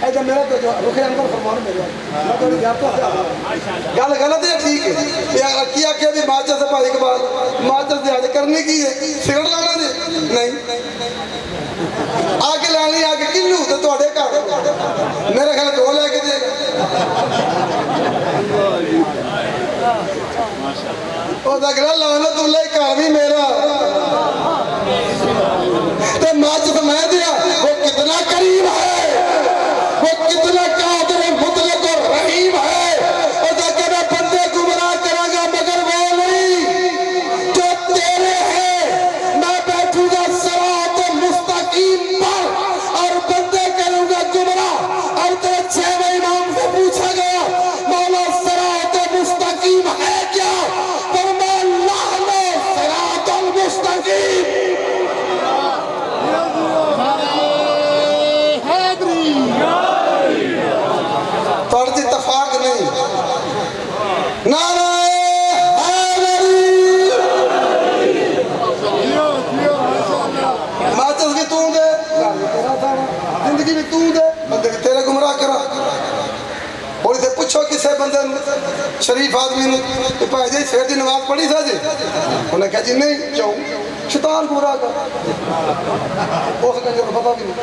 [SPEAKER 1] ایجا میرا تو جو رخ انور فرمان میرے میں تو جاتا سے گل غلط ہے. ٹھیک ہے کیا کہ بھی ماچس سے بھائی اقبال ماچس دے آج کرنی کی ہے، سگرٹ لانا دے نہیں، آگے لانی آگے کنو تو توڑے گھر میرے خیال دو لے کے دے او دگرہ لعنت اللہ کا بھی میرا تو ماچس میں دیا. وہ کتنا قریب ہے، وہ کتنا قادر مطلق اور رحیم ہے. اور دیکھیں میں بندے گمراہ کروں گا مگر وہ نہیں جو تیرے ہیں. میں بیٹھوں گا صراط مستقیم پر اور بندے کروں گا گمراہ. اور تیرے چھویں امام سے پوچھا گیا مولا صراط مستقیم ہے کیا؟ فرمایا لعنو صراط المستقیم. فرض اتفاق نہیں. نعرہ حیدری. ماچس بھی توں دے، زندگی بھی توں دے، بندے بھی تیرے گمراہ کرا. اور اسے پوچھو کسے بندے شریف آدمی نے کہ پائے جی سیر دی نماز پڑھی سا جی؟ انہوں نے کہا جی نہیں. کیوں؟ شیطان گمراہ کر. ہو سکتا ہے پتہ بھی نہیں.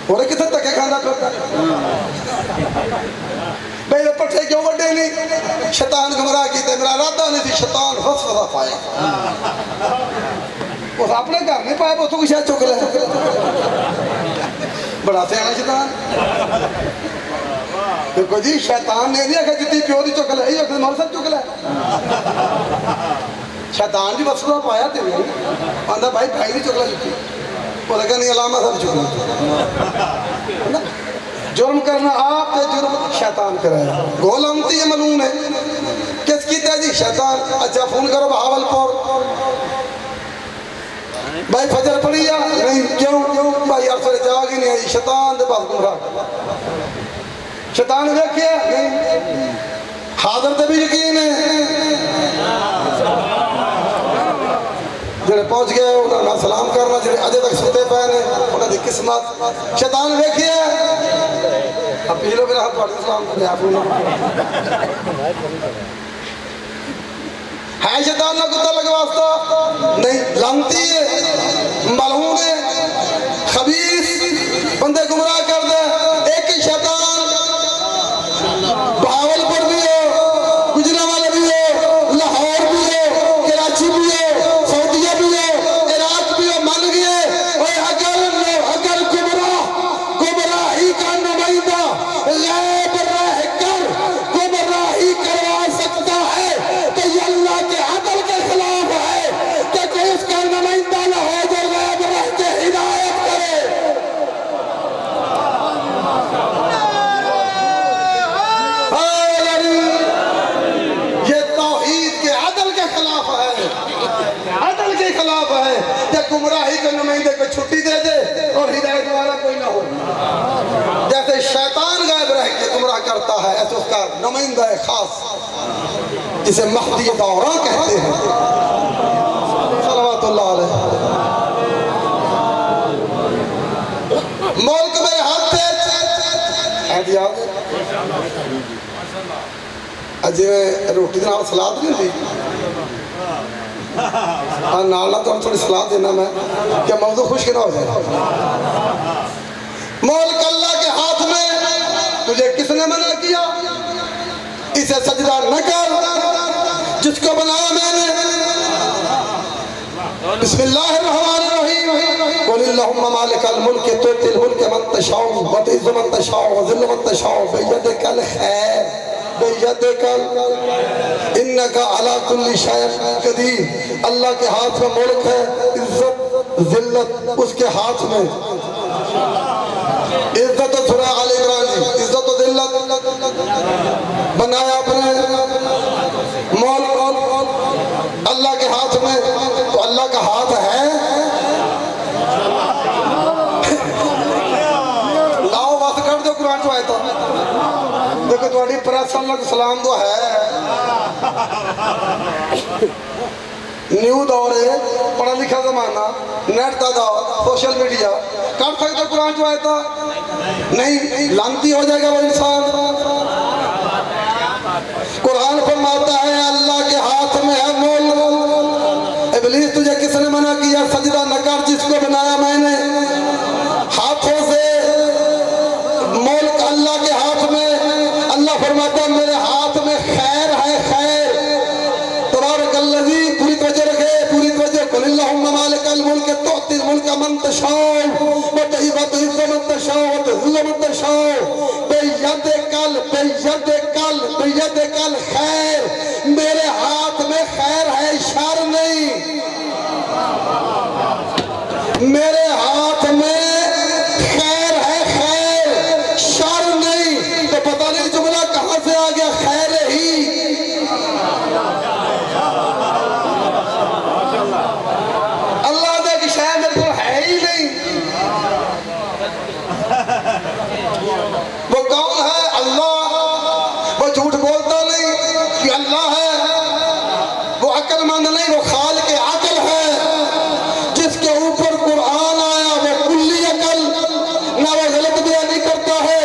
[SPEAKER 1] اور کتنے تکے کھانا کرتا بھئی وہ پٹھے کیوں وڈے نہیں؟ شیطان گمراہ کی تے میرا ارادہ نہیں تھی. شیطان وسوسہ پایا وہ اپنے گھر نہیں پایا وہ تو کچھ چک لے. بڑا سیانا شیطان. دیکھو جی شیطان نے نہیں آکھا جتنی پیو دی چک لے یہ اکھر مال سب چک لے. شیطان جی وسوسہ پایا تے آندھا بھائی بھائی نہیں چک لے جتی. وہ لگا نہیں علامہ سب چکنا. جرم کرنا آپ تے جرم شیطان کرایا. گولمتی یہ ملون ہے کس کی تے جی شیطان. اچھا فون کرو بہاول پور بھائی فجر پڑی یا نہیں؟ کیوں؟ بھائی افسر جاگ ہی نہیں آئی. شیطان دے پاس گمراہ. شیطان دیکھیا نہیں. حاضر تے بھی یقین ہے جڑے پہنچ گئے انہوں نے سلام کرنا جنہیں اجے تک ستے پے نے انہوں نے قسمت شیطان ویکھیے اپیلو میرا ہاتھ پڑھتے سلام کرنے آپ ہے شیطان نہ کتا لگا واسطہ نہیں لانتی ہے ملعون ہے خبیث بندے گمراہ کر دے ایک ہی شیطان بہاول پر بھی ہو گجرانوالے بھی ہو لاہور بھی ہو کراچی بھی ہو سعودیہ بھی ہو عراق بھی ہو من گئے اگر گمراہی کا نمائندہ غیب رہ کر گمراہی کروا سکتا ہے تو یہ اللہ کے عدل کے خلاف ہے کہ کوئی اس کا نمائندہ نہ ہو جو غیب رہ کے ہدایت کرے گمراہی کے نمائندے کو چھٹی دے دے اور ہدایت والا کوئی نہ ہو جیسے شیطان غائب رہ کے گمراہ کرتا ہے ایسے اس کا نمائندہ خاص جسے مہدی دوران کہتے ہیں صلوات اللہ علیہ ملک میرے ہاتھ سے ایدی آگے اجی میں روٹی دن آپ سلاد نہیں دی نالا تو ہم تھوڑی صلاح دینا میں کہ موضوع خوش نہ ہو جائے ملک اللہ کے ہاتھ میں تجھے کس نے منع کیا اسے سجدہ نہ کر جس کو بنایا میں نے بسم اللہ الرحمن الرحیم قل اللہم مالک الملک تؤتی الملک من تشاء وتعز من تشاء وذل من تشاء بیدک الخیر بیدک انکا علی کل شیء قدیر اللہ کے ہاتھ میں ملک ہے عزت ذلت اس کے ہاتھ میں عزت و سورہ آل عمران جی عزت و ذلت بنایا اپنے ملک اللہ کے ہاتھ میں تو اللہ کا ہاتھ ہے لاؤ بات کر دو قرآن جو آئے تو دیکھو تو اڈی پریس اللہ کو سلام دو ہے نیو دور ہے پڑھا لکھا زمانہ نیٹ تا دور سوشل میڈیا کر سکتے قرآن جو آئے تو نہیں لانتی ہو جائے گا وہ انسان قرآن فرماتا ہے اللہ کے ہاتھ میں ہے ملک ابلیس تجھے کس نے منع کیا سجدہ نہ کر جس کو بنایا میں نے ہاتھوں سے ملک اللہ کے ہاتھ میں اللہ فرماتا ہے میرے ہاتھ میں خیر ہے خیر تبارک الذی پوری توجہ رکھے پوری توجہ قل اللہم مالک الملک تؤتی الملک من تشاء وتعز من تشاء وتذل من تشاء بیدک الخیر میرے ہاتھ میں خیر ہے شر نہیں میرے ہاتھ میں خیر ہے خیر شر نہیں تو پتہ نہیں جملہ کہاں سے آ گیا خیر ہی اللہ دے کہ شاید میرے کو ہے ہی نہیں وہ کون ہے اللہ وہ جھوٹ بولتا نہیں کہ اللہ ہے وہ عقل مند نہیں وہ خالق عقل ہے جس کے اوپر قرآن آیا وہ کلی عقل نہ وہ غلط بیان نہیں کرتا ہے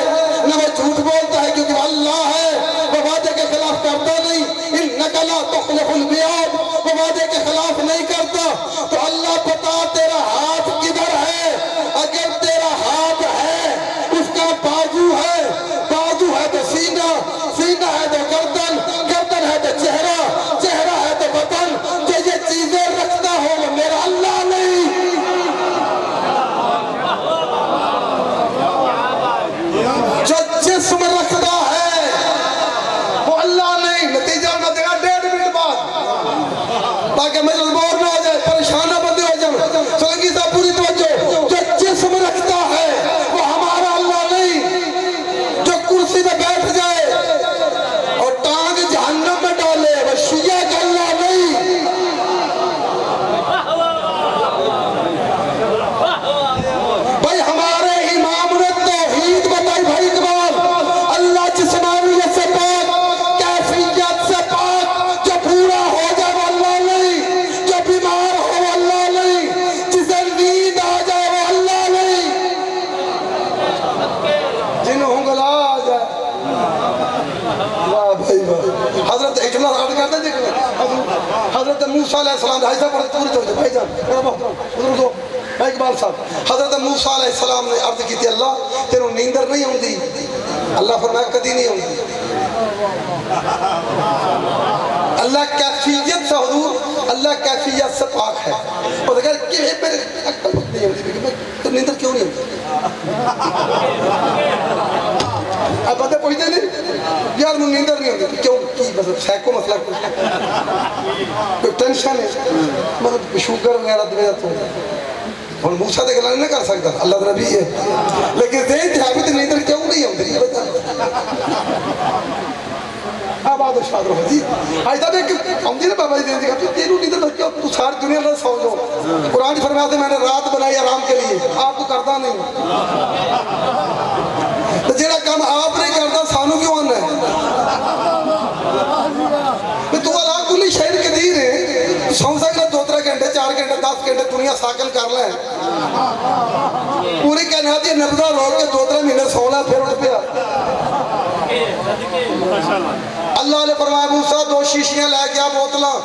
[SPEAKER 1] نہ وہ جھوٹ بولتا ہے کیونکہ وہ اللہ ہے وہ وعدے کے خلاف کرتا نہیں انک لا تخلف المیعاد وہ وعدے کے خلاف نہیں کرتا تو اللہ بتا تیرا ہاتھ کدھر ہے اگر تیرا ہاتھ ہے اس کا بازو ہے تو سینہ سینہ ہے تو گردن گردن ہے تو چہرہ چہرہ ہے تو بدن جو یہ چیزیں رکھتا ہو وہ میرا اللہ نہیں جو جسم رکھتا ہے وہ اللہ نہیں نتیجہ نہ دے گا 1.5 منٹ بعد تاکہ مجلس بور نہ ہو جائے پریشان نہ بندی ہو جائے سلنگی صاحب پوری توجہ جو جسم رکھتا ہے وہ ہمارا اللہ نہیں جو کرسی میں بیٹھ جائے اور ٹانگ جہنم میں ڈالے وہ شیعہ کا اللہ نہیں بھائی ہمارے امام نے توحید بتائی بھائی اقبال اللہ جسمانیت سے پاک کیفیت سے پاک جو پورا ہو جائے وہ اللہ نہیں قبلہ رات کرتے ہیں حضرت موسیٰ علیہ السلام بھائی صاحب پوری توجہ بھائی جان میرا محترم حضور دو بھائی اقبال صاحب حضرت موسیٰ علیہ السلام نے عرض کی تھی اللہ تیروں نیندر نہیں ہوندی اللہ فرمایا کدی نہیں ہوندی اللہ کیفیت سے حضور اللہ کیفیت سے پاک ہے اور اگر کہ میرے عقل نہیں ہوندی تو نیندر کیوں نہیں ہوندی اب بندے پوچھتے نہیں یار مجھے نیندر نہیں ہوتی کیوں کی مطلب سیکو مسئلہ کوئی ٹینشن ہے مطلب شوگر وغیرہ دے جاتا ہوں اور موسیٰ دے گلا نہیں کر سکتا اللہ تعالیٰ بھی ہے لیکن ذہن تھابت نیندر کیوں نہیں ہوتی آباد و شاد رہو جی آج تب ایک ہوندی نا بابا جی دین دیکھا تو تیروں نیندر کیوں تو ساری دنیا اللہ سو جو قرآن فرمایا تھے میں نے رات بنائی آرام کے لیے آپ تو کرتا نہیں تو جیڑا کام آپ نہیں کرتا سانو کیوں آنا ہے تو اللہ کلی شہر قدیر ہے سو سکتا 2-3 گھنٹے 4 گھنٹے 10 گھنٹے دنیا ساکل کر لیں پوری کائنات یہ نبضہ روک کے 2-3 مہینے سو لیں پھر اٹھ پیا اللہ نے فرمایا موسیٰ 2 شیشیاں لے گیا بوتلاں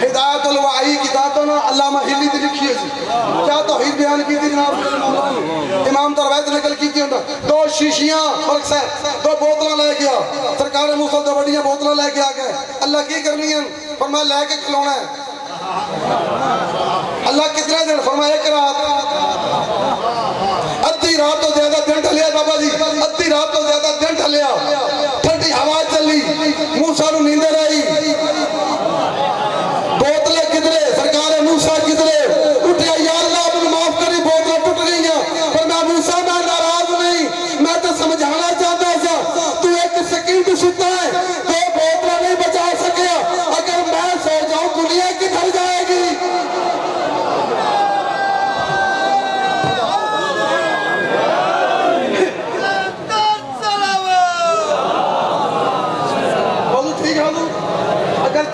[SPEAKER 1] ہدایت الوحی کتاب تو نا علامہ ہلی دی لکھی ہے کیا توحید بیان کی تھی جناب امام ترویت نکل کی تھی 2 شیشیاں فرق سے 2 بوتلاں لے گیا سرکار موسیٰ 2 بڑیاں بوتلاں لے کے آگئے اللہ کی کرنی ہے فرمایا لے کے کھلونا ہے اللہ کتنے دن فرمایا 1 رات ادھی رات تو زیادہ دن ڈھلیا بابا جی ادھی رات تو زیادہ دن ڈھلیا ٹھنڈی ہوا چلی موسیٰ نو نیندر آئی بوتلیں کدرے سرکار موسیٰ کدرے اٹھیا یا اللہ اب معاف کری بوتلیں ٹوٹ گئی ہیں پر میں موسیٰ میں ناراض نہیں میں تو سمجھانا چاہتا تھا تو 1 سیکنڈ ستا ہے 2 بوتلیں نہیں بچا سکیا اگر میں سو جاؤں دنیا کدھر جائے گی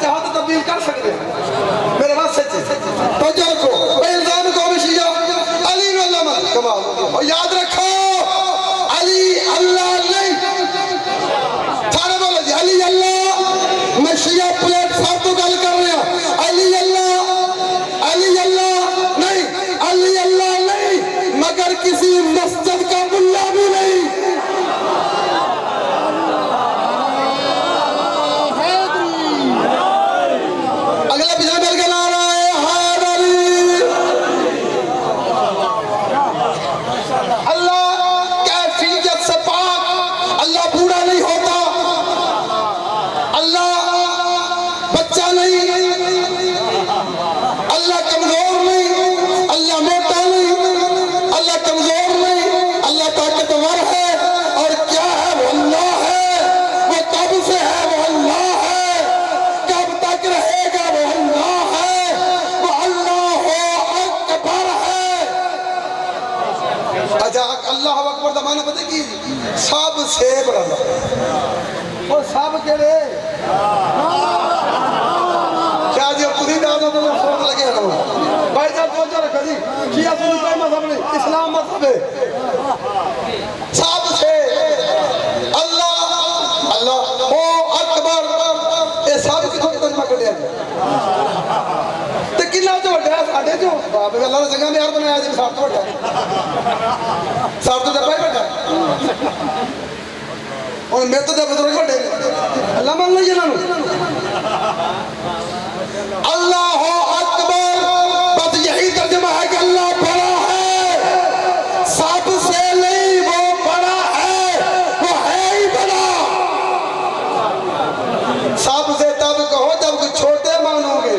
[SPEAKER 1] چاہتے تبدیل کر سکتے ہیں میرے بات سچے تو جو رکھو بھئی الزام کو مشیہ علی اللہ مت کمال اور یاد رکھو علی اللہ نہیں سارے بولے جی علی اللہ مشیہ پلیٹ صاحب تو گل کر رہے ہیں علی اللہ نہیں علی اللہ نہیں مگر کسی مسجد کا ملا بھی نہیں سب سے بڑا وہ سب کہڑے کیا جی اب تھی دادوں تو سوچ لگے ہیں بھائی جب سوچا رکھا جی شیعہ سنی کوئی مذہب نہیں اسلام مذہب ہے سب سے اللہ او اکبر یہ سب کتوں کی ترجمہ کر دیا تو کنا جو وڈیا ساڑھے جو بابے اللہ نے جگہ میں یار بنایا جی ساتھ تو وڈیا ساتھ تو جب بھائی بیٹھا اور میں تو جب بزرگ بڑھے اللہ مان لئیے نا اللہ اکبر بس یہی ترجمہ ہے کہ اللہ بڑا ہے سب سے نہیں وہ بڑا ہے وہ ہے ہی بڑا سب سے تب کہو جب کہ چھوٹے مانو گے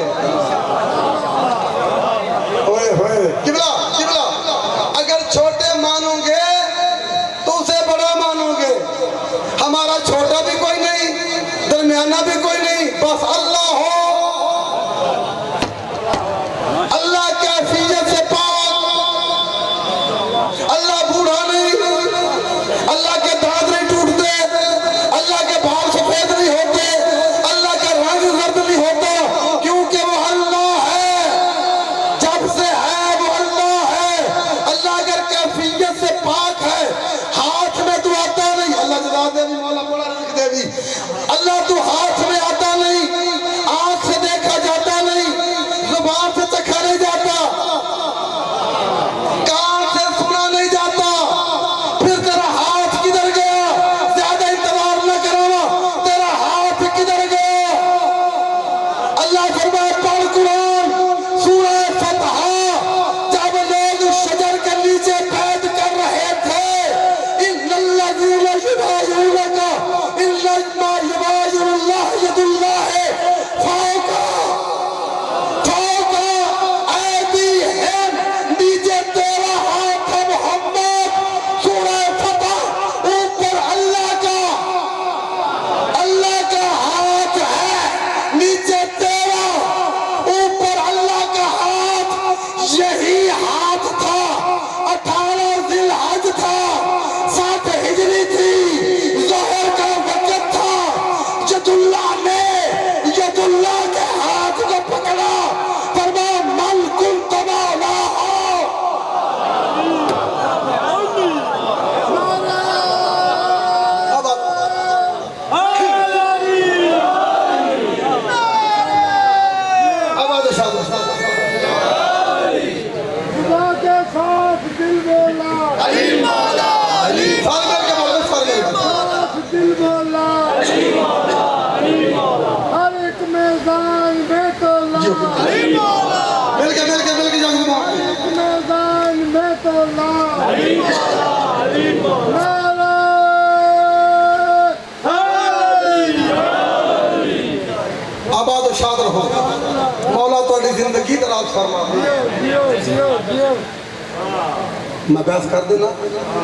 [SPEAKER 1] قبلہ اگر چھوٹے مانو گے تو اسے بڑا مانو گے ہمارا چھوٹا بھی کوئی نہیں درمیانہ بھی کوئی نہیں بس اللہ ہو اللہ کیفیت سے پاک اللہ بوڑھا نہیں اللہ کے دانت نہیں ٹوٹتے اللہ کے بال سفید نہیں ہوتے اللہ کا رنگ زرد نہیں ہوتا کیونکہ وہ اللہ ہے جب سے ہے وہ اللہ ہے اللہ اگر کیفیت سے پاک ہے ہاتھ میں تو آتا نہیں اللہ جزا دے بھی مولا بڑا رزق دے بھی اللہ تو ہاتھ میں آتا نہیں جو مل کے جنگ
[SPEAKER 2] میدان میں تو
[SPEAKER 1] آباد و شاد رہو مولا تھوڑی زندگی دراز فرما میں بحث کر دینا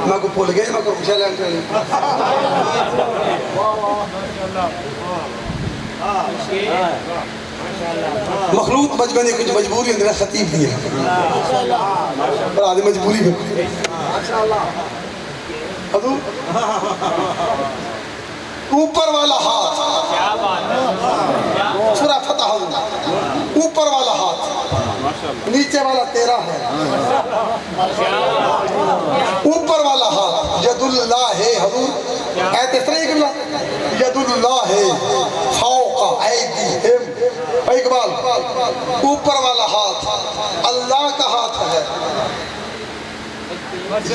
[SPEAKER 1] میں کو بھول گئی میں کو خوشی لین کرنی مخلوط مجبنی کچھ مجبوری اندر خطیب دی ہے پر آدھی مجبوری بھی حضور اوپر والا ہاتھ سورہ فتح اوپر والا ہاتھ نیچے والا تیرا ہے اوپر والا ہاتھ ید اللہ ہے حضور ایت اس طرح کہ ید اللہ ہے فوق ایدیہم اقبال اوپر والا ہاتھ اللہ کا ہاتھ ہے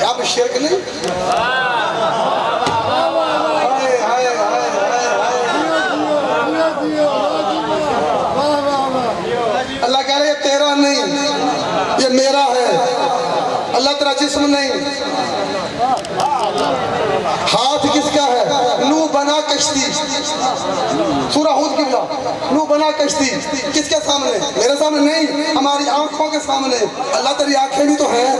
[SPEAKER 1] اب شرک نہیں اللہ کہہ رہے یہ تیرا نہیں یہ میرا ہے اللہ تیرا جسم نہیں ہاتھ کس کا ہے نو بنا کشتی سورہ ہود کی بلا نو بنا کشتی کس کے سامنے میرے سامنے نہیں ہماری آنکھوں کے سامنے اللہ تیری آنکھیں بھی تو ہیں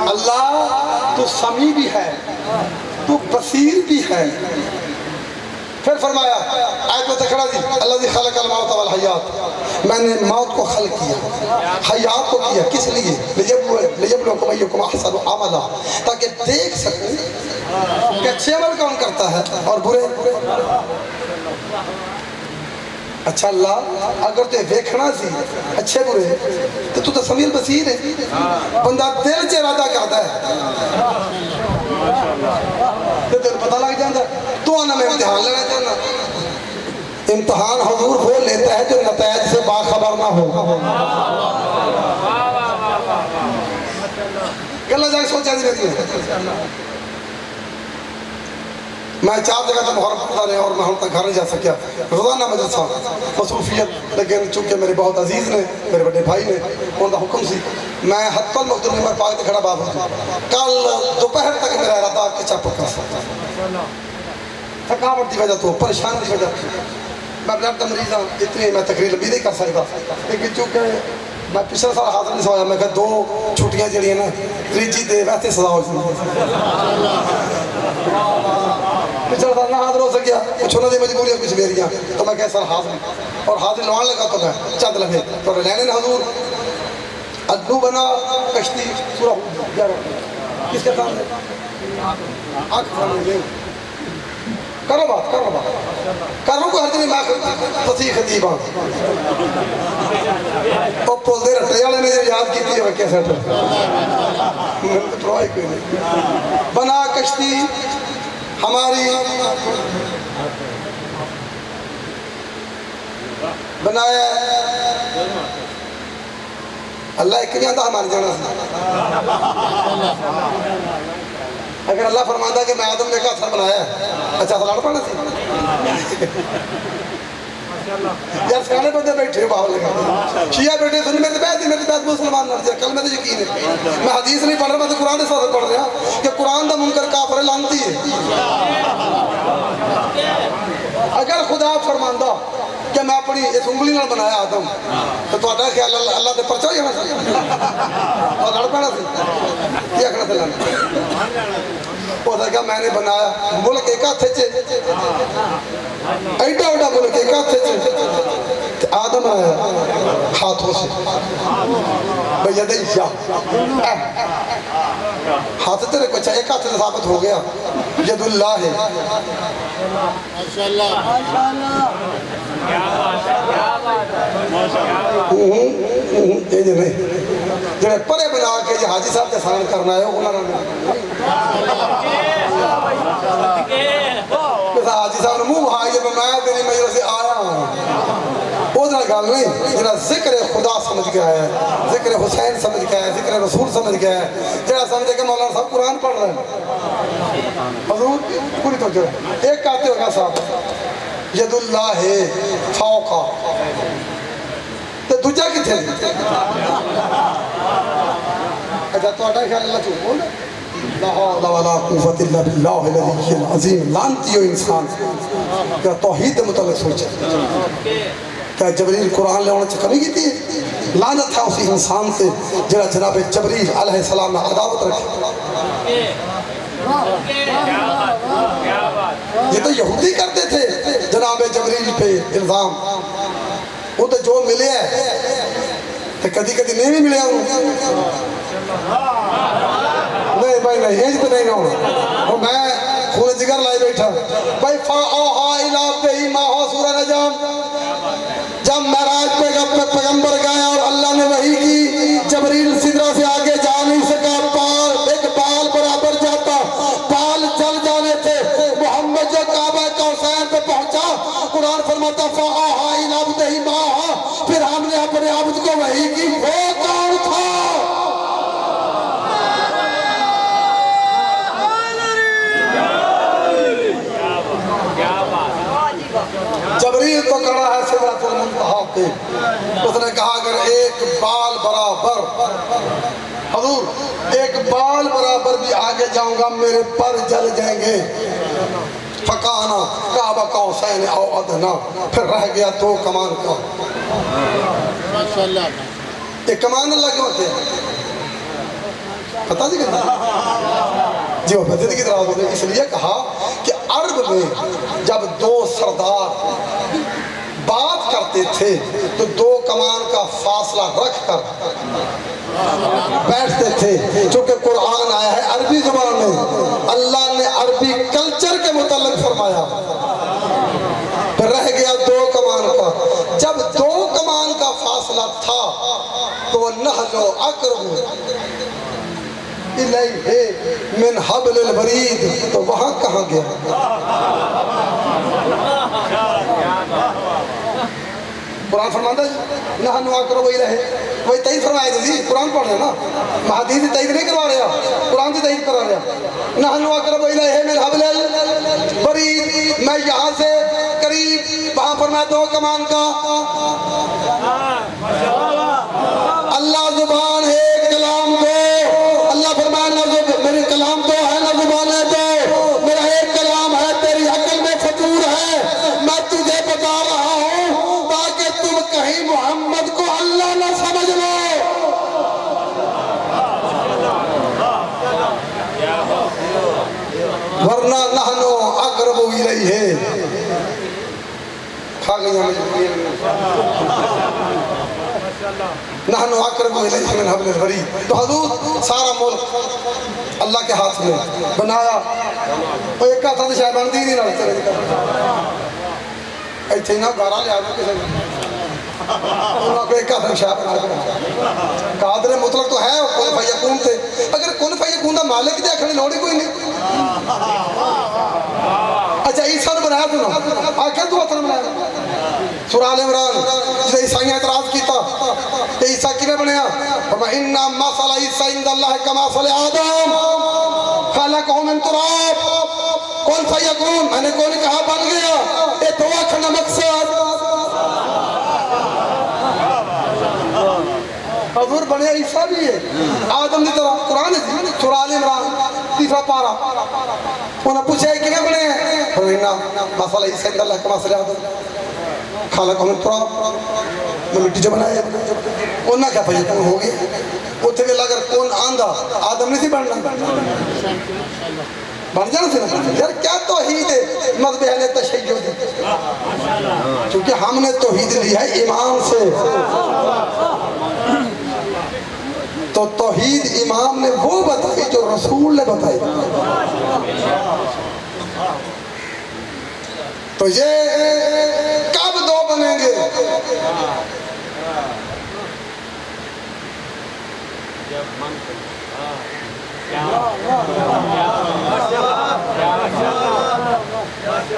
[SPEAKER 1] اللہ تو سمیع بھی ہے تو بصیر بھی ہے پھر فرمایا آیت میں تکڑا دی اللہ دی خلق الموت والحیات میں نے موت کو خلق کیا حیات کو کیا کس لیے لیبلوکم ایکم احسن عملا تاکہ دیکھ سکوں کہ اچھے عمل کون کرتا ہے اور برے اچھا اللہ اگر تو دیکھنا سی اچھے برے تو سمیع بصیر ہے بندہ دل سے ارادہ کرتا ہے تو دل پتہ لگ جاتا تو آنا میں امتحان لینا چاہنا امتحان حضور وہ لیتا ہے جو نتائج سے باخبر نہ ہو گلہ جائے سوچا دی رہتی ہے میں 4 جگہ تک محرم پڑھتا رہے اور میں ہم تک گھر نہیں جا سکیا روزانہ مجلسہ مصروفیت لیکن چونکہ میرے بہت عزیز نے میرے بڑے بھائی نے ان کا حکم سی میں حتم مقدر نمبر پاک تے کھڑا باب ہوں کل دوپہر تک میرا ارادہ کے چاپ کر سکتا تھکاوٹ کی وجہ تو پریشان کی وجہ میں بلڈ کا مریض ہوں اتنی میں تقریر لمبی نہیں کر سکتا لیکن چونکہ میں پچھلے سال حاضر نہیں سوایا میں کہا 2 چھٹیاں جڑی ہیں نا تیجی دے ویسے سزا ہو جاتی پچھلے سال نہ حاضر ہو سکیا کچھ انہوں نے مجبوریاں کچھ میریاں تو میں کہا سر حاضر اور حاضر لوان لگا تو میں چند لگے تو لینے نے حضور ادنو بنا کشتی سورہ کس کے سامنے آنکھ سامنے لے کرو بات کرو کو ہر دن میں فصیح خطیب ہوں اور پول دے رٹے والے نے یاد کی تھی کیسے میں تو پرواہی کوئی نہیں بنا کشتی ہماری بنایا اللہ ایک نہیں آتا ہماری جانا اگر اللہ فرماتا کہ میں آدم نے کہا اثر بنایا ہے اچھا سلاڑ پڑھنا تھی یار سیانے بندے بیٹھے ہو باہر لگا شیعہ بیٹھے سنی میرے بیعت مسلمان نہ جائے کل میں تو یقین ہے میں حدیث نہیں پڑھ رہا میں تو قرآن سے پڑھ رہا کہ قرآن دا منکر کافر لعنتی ہے اگر خدا فرماندہ کہ میں اپنی اس انگلی نال بنایا آدم تو تہاڈا خیال اللہ دے پرچا ہو جانا سی اور لڑ پینا سی کیا آخنا تھا وہ کہا میں نے بنایا ملک ایک ہاتھ ایڈا ایڈا ملک ایک ہاتھ آدم آیا ہاتھوں سے بیدیہ ہاتھ تیرے کچھ ایک ہاتھ سے ثابت ہو گیا ید اللہ ہے جنہیں پرے بنا کے یہ حاجی صاحب کے سامنے کرنا ہے حاجی صاحب نے منہ بھائی جب میں تیری مجلس سے آیا ہوں وہ ذرا گل نہیں جنہیں ذکر خدا سمجھ کے آیا ہے, ذکر حسین سمجھ کے آیا ہے, ذکر رسول سمجھ کے آیا ہے, جڑا سمجھے کہ مولانا صاحب قرآن پڑھ رہے ہیں. حضور پوری توجہ, ایک کہتے ہوگا صاحب ید اللہ فوقا, تو دوجہ کتھے دی؟ اچھا تو اٹھا خیال اللہ چوک بول لا حول ولا قوت الا باللہ العلی العظیم. لانتی ہو انسان کیا توحید متعلق سوچے, کیا جبریل قرآن لے ہونے چکمی کی تھی؟ لعنت ہے اسی انسان سے جنہا جناب جبریل علیہ السلام نے عداوت رکھی. یہ تو یہودی کرتے تھے جناب جبریل پہ الزام, وہ تو جو ملے ہے تو کدی کدی نہیں بھی ملے ہوں. نہیں بھائی نہیں, یہ تو نہیں رہوں, اور میں خون جگر لائے بیٹھا بھائی فَأَوْحَا إِلَىٰ عَبْدِهِ مَا هُوَ سورہ نجم. جب معراج پہ پیغمبر گئے اور اللہ نے وحی کی, جبریل سدرہ سے آگے جا نہیں سکا, ایک بال برابر جاتا, بال جل جانے تھے. محمد جو کعبہ کوثر پہ پہنچا, قرآن فرماتا فَأَوْحَا إِلَىٰ عَبْدِهِ مَا أَوْحَا, پھر ہم نے اپنے عبد کو وحی کی. وہ کون تھا؟ جبریل تو کھڑا ہے سدرۃ المنتہا پہ, اس نے کہا اگر ایک بال برابر, حضور ایک بال برابر بھی آگے جاؤں گا میرے پر جل جائیں گے. فکانا کعبہ قوسین او ادنا, پھر رہ گیا دو کمان کا. ایک کمان اللہ کیوں ہوتے ہیں پتہ جی کہتا جی وہ پتہ کی طرح ہوتے ہیں. اس لیے کہا کہ عرب میں جب دو سردار بات کرتے تھے تو دو کمان کا فاصلہ رکھ کر بیٹھتے تھے, چونکہ قرآن آیا ہے عربی زبان میں. اللہ نے عربی کلچر کے متعلق فرمایا, پھر رہ گیا دو کمان کا. جب دو کمان کا فاصلہ تھا تو وہ نحن اقرب الیہ من حبل الورید, تو وہاں کہاں گیا؟ قرآن فرماتا ہے نحن اقرب الیہ, وہی تائید فرمایا تھی, قرآن پڑھ رہے نا, حدیث تائید نہیں کروا رہا, قرآن کی تائید کروا رہا. نحن اقرب الیہ من حبل الورید, میں یہاں سے قریب, وہاں فرمایا دو کمان کا. اللہ زبان ہے, کلام دو. اللہ فرمایا نہ میرے کلام دو ہے نہ زبان ہے دو, میرا ایک کلام ہے, تیری عقل میں فطور ہے. میں تجھے بتا رہا ہوں تاکہ تم کہیں محمد کو اللہ نہ سمجھ لو. ورنہ نحن اقرب الیہ, کھا گئی ہمیں نحن اقرب الیہ من حبل الورید. تو حضور سارا ملک اللہ کے ہاتھ میں بنایا. وہ ایک ہاتھ سے شاید بندی نہیں لڑتے رہے, ایتھے نہ گارا لے آدھو کسی انہوں کو ایک ہاتھ سے شاید بنا کے قادر مطلق تو ہے, کن فیکون تھے. اگر کن فیکون دا مالک دے اکھنے لوڑی کوئی نہیں. اچھا عیسیٰ نے بنایا تو نا, آکھیں تو وطن بنایا. سورہ آل عمران جسے عیسائیاں اعتراض کیتا کہ عیسیٰ کیویں بنیا, فَإِنَّ مَثَلَ عِيسَىٰ عِندَ اللَّهِ كَمَثَلِ آدَمَ خَلَقَهُ مِن تُرَابٍ کن فیکون, میں نے کون کہا بن گیا. یہ تو آکھنا مقصد حضور بنے عیسیٰ بھی ہے آدم دی طرح. قرآن ہے سورہ آل عمران تیسرا پارا, انہوں نے پوچھا ہے کیویں بنے ہیں, فَإِنَّ مَثَلَ عِيسَىٰ عِندَ اللَّهِ كَمَثَلِ آدَمَ خالق ہمیں تراب, میں مٹی جو بنایا. انہاں کیا فیکون ہو گئی, اتھے بھی اگر کون آندھا آدم نہیں تھی بننا, بن جانا تھی نا. یار کیا توحید ہے مذہب اہل تشیع دی, کیونکہ ہم نے توحید لی ہے امام سے. تو توحید امام نے وہ بتائی جو رسول نے بتائی. تو یہ کب دو بنیں گے؟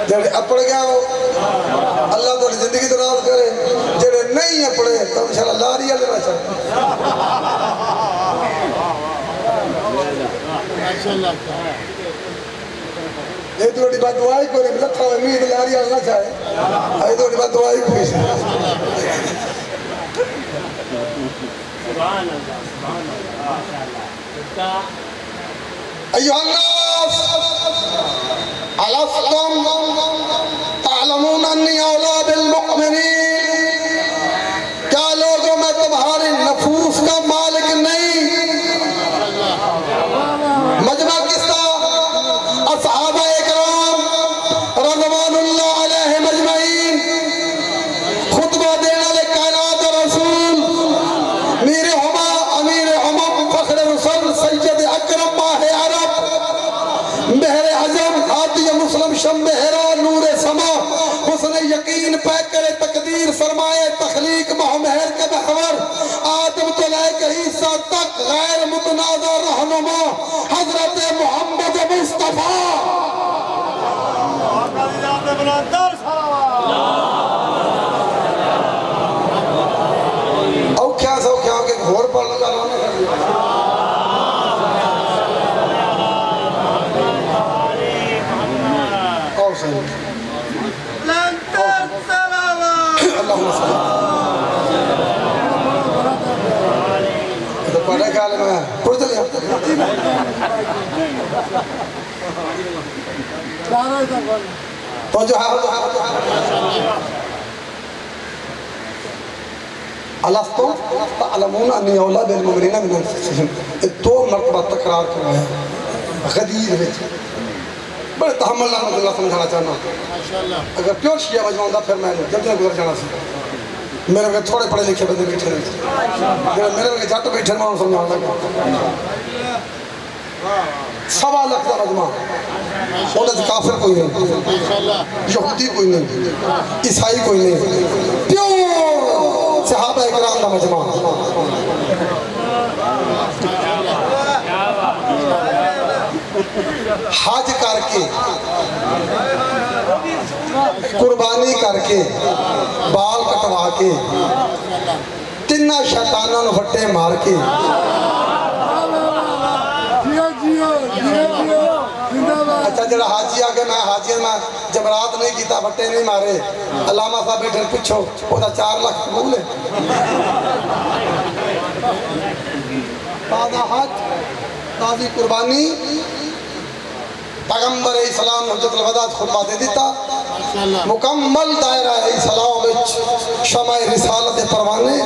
[SPEAKER 1] جڑے اپڑ گیا ہو اللہ تو زندگی دراز کرے, جڑے نہیں اپڑے کرتا ہوں انشاءاللہ لاریہ لینا چاہتا یہ تو بڑی بات دعائی کو نہیں لکھا ہوئے امید لاریہ لینا چاہے یہ تو بڑی بات دعائی کو نہیں ایوہ الناس علفتم تعلمون انی اولا بالمؤمنین کیا لوگوں میں تمہاری نفوس کا مالک نہیں مجمع کس طرح اصحابہ اکرام رضوان اللہ علیہ مجمعین خطبہ دینا لے کائنات رسول میرے ہما امیر امم فخر رسول سید اکرم ماہ عرب مہر عظم آتی مسلم شم مہرہ نور سما حسن یقین پیکر تقدیر سرمایہ تخلیق مہر کے محور آدم تو لے کے عیسیٰ تک غیر متنازع رہنما حضرت محمد مصطفیٰ او کیا سو کیا کہ گھور پڑھ لگا اور صحیح اللہم صلی تو پڑھے کالے میں پڑھ چلیا تو جو ہے الستم تعلمون انی اولا بالمؤمنین من انفسہم دو مرتبہ تکرار کروایا غدیر وچ بڑے تحمل نہ اللہ سمجھانا چاہنا اگر پیور شیعہ مجموعہ دا پھر میں جب جنہیں گزر جانا سی میرے وقت تھوڑے پڑھے لکھے بندے بیٹھے رہے میرے وقت جاٹو بیٹھے رہے سمجھانا لگا سوا لکھ دا مجموعہ انہیں کافر کوئی نہیں یہودی کوئی نہیں عیسائی کوئی نہیں پیور صحابہ اکرام دا مجموعہ حج کر کے قربانی کر کے بال کٹوا کے تینہ شیطانوں نے وٹے مار کے اچھا جڑا حاجی آگے میں حاجی میں جمرات نہیں کیتا وٹے نہیں مارے علامہ صاحب بیٹھے پوچھو وہ 4 لاکھ قبول ہے تازہ حج تازی قربانی پیغمبر اسلام حجت الوداع خطبہ دے دیتا مکمل دائرہ اسلام وچ شمع رسالت پروانے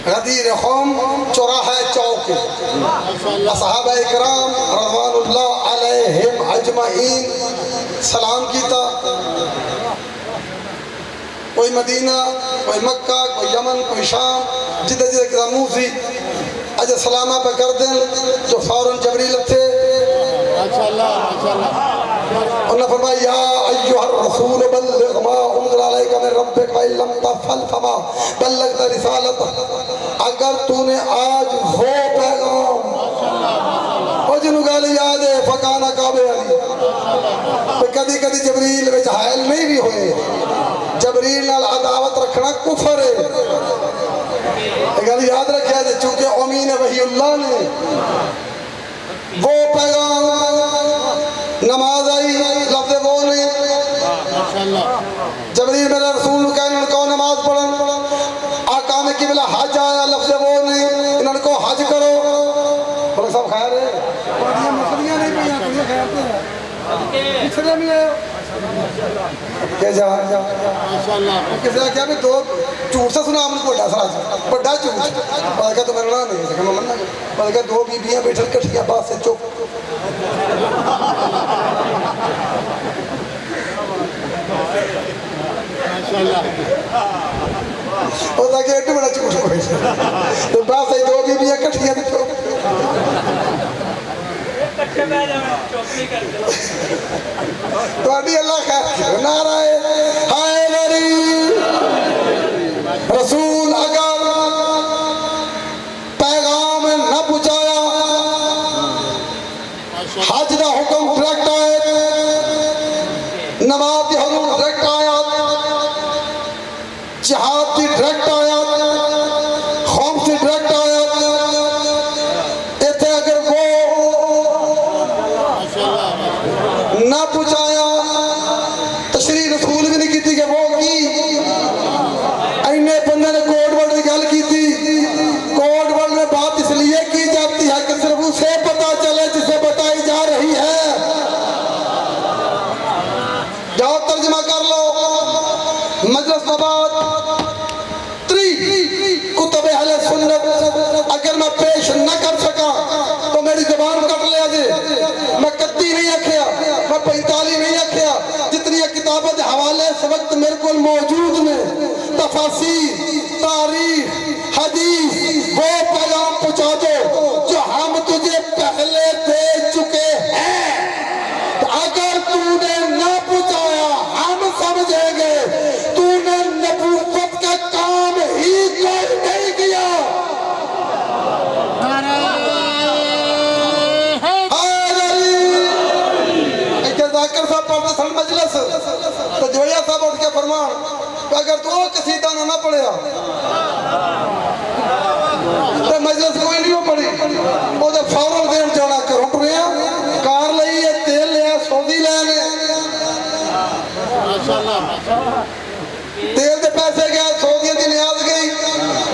[SPEAKER 1] غدیر قوم چوراہے چوک اصحابہ اکرام رضوان اللہ علیہم اجمعین سلام کیتا کوئی مدینہ کوئی مکہ کوئی یمن کوئی شام جدہ جدہ کتا موسی اجھے سلامہ پہ کر دیں جو فوراً جبریل تھے انہوں نے فرمایا یا ایوہ الرسول بلغ ما انزل علیکہ من ربک وَإِن لَمْ تَفْعَلْ فَمَا بَلَّغْتَ رِسَالَتَهُ اگر تو نے آج وہ پیغام وہ جنہوں گالے یاد ہے فکانہ کعبے علی کدی کدی جبریل میں حائل نہیں بھی ہوئے جبریل نال عداوت رکھنا کفر ہے اگر یاد رکھا ہے چونکہ امین وحی اللہ نے وہ پیغام نماز آئی لفظ وہ نہیں جبریل میرا رسول کہنے ان کو نماز پڑھن آقا میں قبلہ حج آیا لفظ وہ نہیں انہوں کو حج کرو بلک صاحب خیر ہے مسلیاں نہیں پہیا تمہیں خیر تے ہیں پچھلے میں کیا جواب کسی نے کیا بھی 2 جھوٹ سے سنا ہم نے بڑا سراج بڑا جھوٹ بلکہ تو میرا نہیں ہے میں مننا بلکہ 2 بیبیاں بیٹھل کٹھیاں بات سے چپ اور تاکہ ایڈو بڑا جھوٹ کوئی تو بات سے 2 بیبیاں کٹھیاں تو چپ تو ابھی اللہ خیر نعرہ حیدری رسول اگر پیغام نہ پہنچایا حج دا حکم ڈائریکٹ آئے نماز دی حضور ڈائریکٹ آیا نہ پہنچایا تشریح رسول بھی نہیں کی کہ وہ کی اینے بندے نے کوڈ ورڈ کی گل کی تھی کوڈ ورڈ میں بات اس لیے کی جاتی ہے کہ صرف اسے پتا چلے جسے بتائی جا رہی ہے جاؤ ترجمہ کر لو مجلس نبات 3 کتب اہل سنت اگر میں پیش نہ کر سکا تو میری زبان کٹ لیا جی میں 31 نہیں رکھیا میں 45 نہیں رکھیا جتنی کتابیں حوالے اس وقت میرے کو موجود میں تفاسیر تاریخ حدیث وہ پیغام پہنچا دو جو ہم تجھے پہلے دے چکے ہیں اگر تو نے نہ پہنچایا ہم سمجھیں گے تو نے نبوت کا کام ہی کوئی نہیں کیا ذاکر صاحب پڑھتے سن مجلس تو جویا صاحب اٹھ کے فرمان کہ اگر تو قصیدہ نہ پڑھیا تو مجلس کوئی نہیں ہو پڑھی وہ جب فوراً دین جانا کرو ٹریا کار لئی ہے تیل لیا سعودی لینے تیل دے پیسے گیا سعودیہ دی نیاز گئی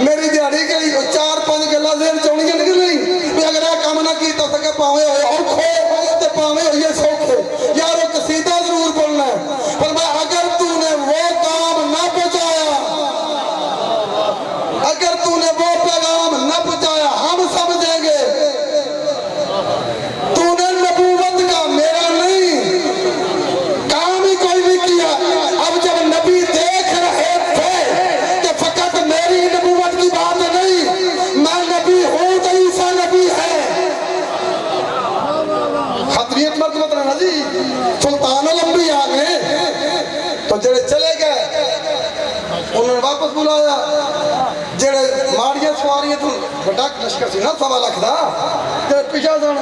[SPEAKER 1] میری دیاری گئی 4-5 گلہ دین چونی گئی بھی اگر یہ کام نہ کی تو سکے پاوے ہوئے اور کھو تے پاوے ہوئے سوکھے یار وہ قصیدہ ضرور پڑھنا ہے پر میں اگر تو نے وہ کام نہ پہنچایا اگر تو نے وہ پیغام نہ پہنچایا ہم سمجھیں گے تو نے نبوت کا میرا نہیں کام ہی کوئی نہیں کیا اب جب نبی دیکھ رہے تھے کہ فقط میری نبوت کی بات نہیں میں نبی ہوں تو عیسیٰ نبی ہے خطریت مرتبہ رہنا جی سلطان الانبیاء نے تو جڑے چلے گئے انہوں نے واپس بلایا جڑے ماڑیاں سواریاں تو بڑا لشکر سی نا 1.25 لاکھ دا جڑے پیچھے سن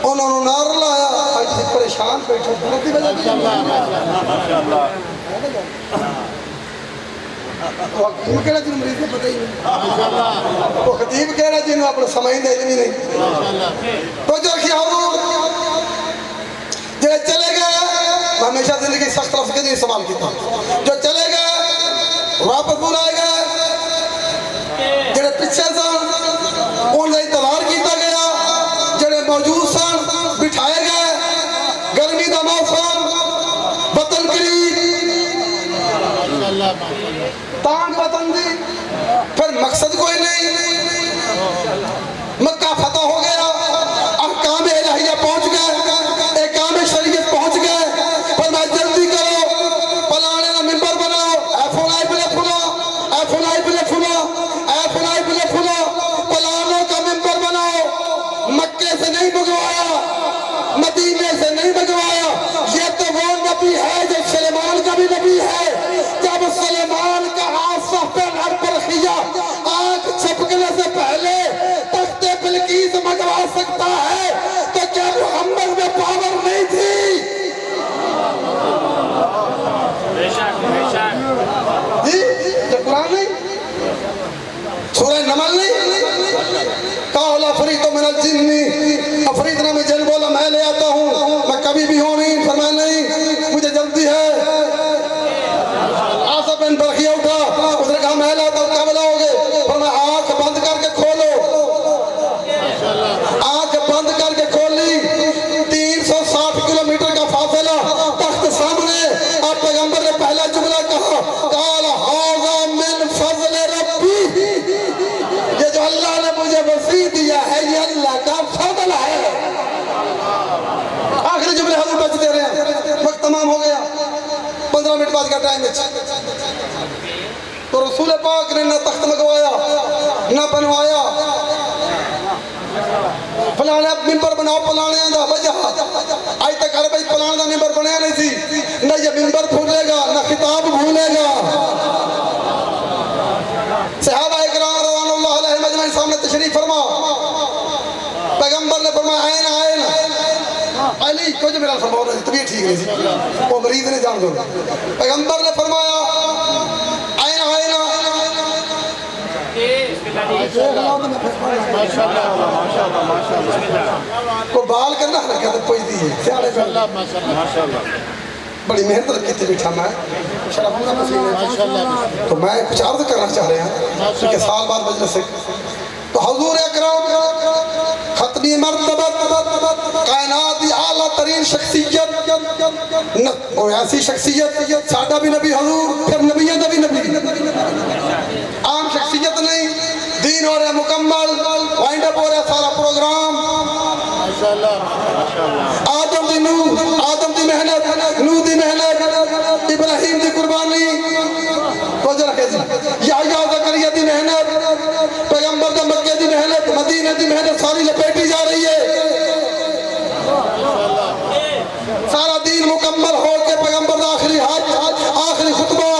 [SPEAKER 1] انہوں نے نار لایا اج پریشان بیٹھے بڑی وجہ وہ خطیب کہڑا جن مریض کو پتہ ہی نہیں وہ خطیب کہڑا جن اپنے سمائیں دے نہیں تو جو خیال جڑے چلے گئے ہمیشہ زندگی سخت لفظ کے نہیں استعمال کیتا جو چلے گئے واپس بلائے گئے جڑے پیچھے سن ان کا انتظار کیتا گیا جڑے موجود سن بٹھائے گئے گرمی کا موسم وطن قریب تانگ وطن دی پھر مقصد کوئی نہیں مکہ فتح ہو گیا احکام الہیہ پہنچ گئے احکام شریعت پہنچ گئے پر میں جلدی کرو پلانے کا ممبر بناؤ اے فلائی بلے فلا اے فلائی بلے فلا اے فلائی بلے فلا پلانوں کا ممبر بناؤ مکے سے نہیں بگوایا مدینے سے نہیں بگوایا یہ تو وہ نبی ہے جو سلیمان کا بھی نبی ہے جب سلیمان کا آصف پہ گھر پر خیا آنکھ چھپکنے سے پہلے تخت بلقیس منگوا سکتا ہے تو کیا محمد میں پاور نہیں تھی جی یہ قرآن نہیں سورہ نمل نہیں قال افریت من الجن افریت نے میں جن بولا میں لے آتا ہوں میں کبھی بھی ہوں نہیں فرمایا نہیں مجھے جلدی ہے آصف بن برخیہ اٹھا اس نے کہا میں لاتا ہوں کب لاؤ گے فرمایا آنکھ بند کر کے کھولو آنکھ بند کر کے کھولی 360 کلومیٹر کا فاصلہ تخت سامنے آپ پیغمبر نے پہلا جملہ کہا قال ھذا من فضل ربی یہ جو اللہ نے مجھے وسیع دیا ہے یہ اللہ کا فضل ہے آخری جملے حضور بچتے رہے ہیں وقت تمام ہو گیا 15 منٹ بعد کا ٹائم ہے تو رسول پاک نے نہ تخت منگوایا نہ بنوایا فلانے ممبر بناؤ پلانے دا وجہ آج تک ہر بھائی پلانے دا ممبر بنایا نہیں تھی نہ یہ ممبر بھولے گا نہ خطاب بھولے گا صحابہ اکرام رضوان اللہ علیہ مجمعین سامنے تشریف فرما پیغمبر نے فرمایا آئین آئین علی کچھ میرا فرماؤ رہا طبیعت ٹھیک نہیں تھی وہ مریض نے جان دو پیغمبر نے فرمایا آئین آئین کو بال کرنا رکھا تو پوچھ دیئے سیاڑے پہ بڑی محنت کی تھی بیٹھا میں تو میں کچھ عرض کرنا چاہ رہے ہیں کیونکہ سال بعد مجلس سے تو حضور اکرم ختمی مرتبت کائناتی اعلیٰ ترین شخصیت وہ ایسی شخصیت سادہ بھی نبی حضور پھر نبیت بھی نبی عام شخصیت نہیں دین ہو رہے مکمل وائنڈ اپ ہو رہے سارا پروگرام آدم دی نوح آدم دی محنت نوح دی محنت ابراہیم دی قربانی توجہ رکھے جی یحییٰ زکریا دی محنت پیغمبر دا مکہ دی محنت مدینہ دی محنت ساری لپیٹی جا رہی ہے سارا دین مکمل ہو کے پیغمبر دا آخری حج آخری خطبہ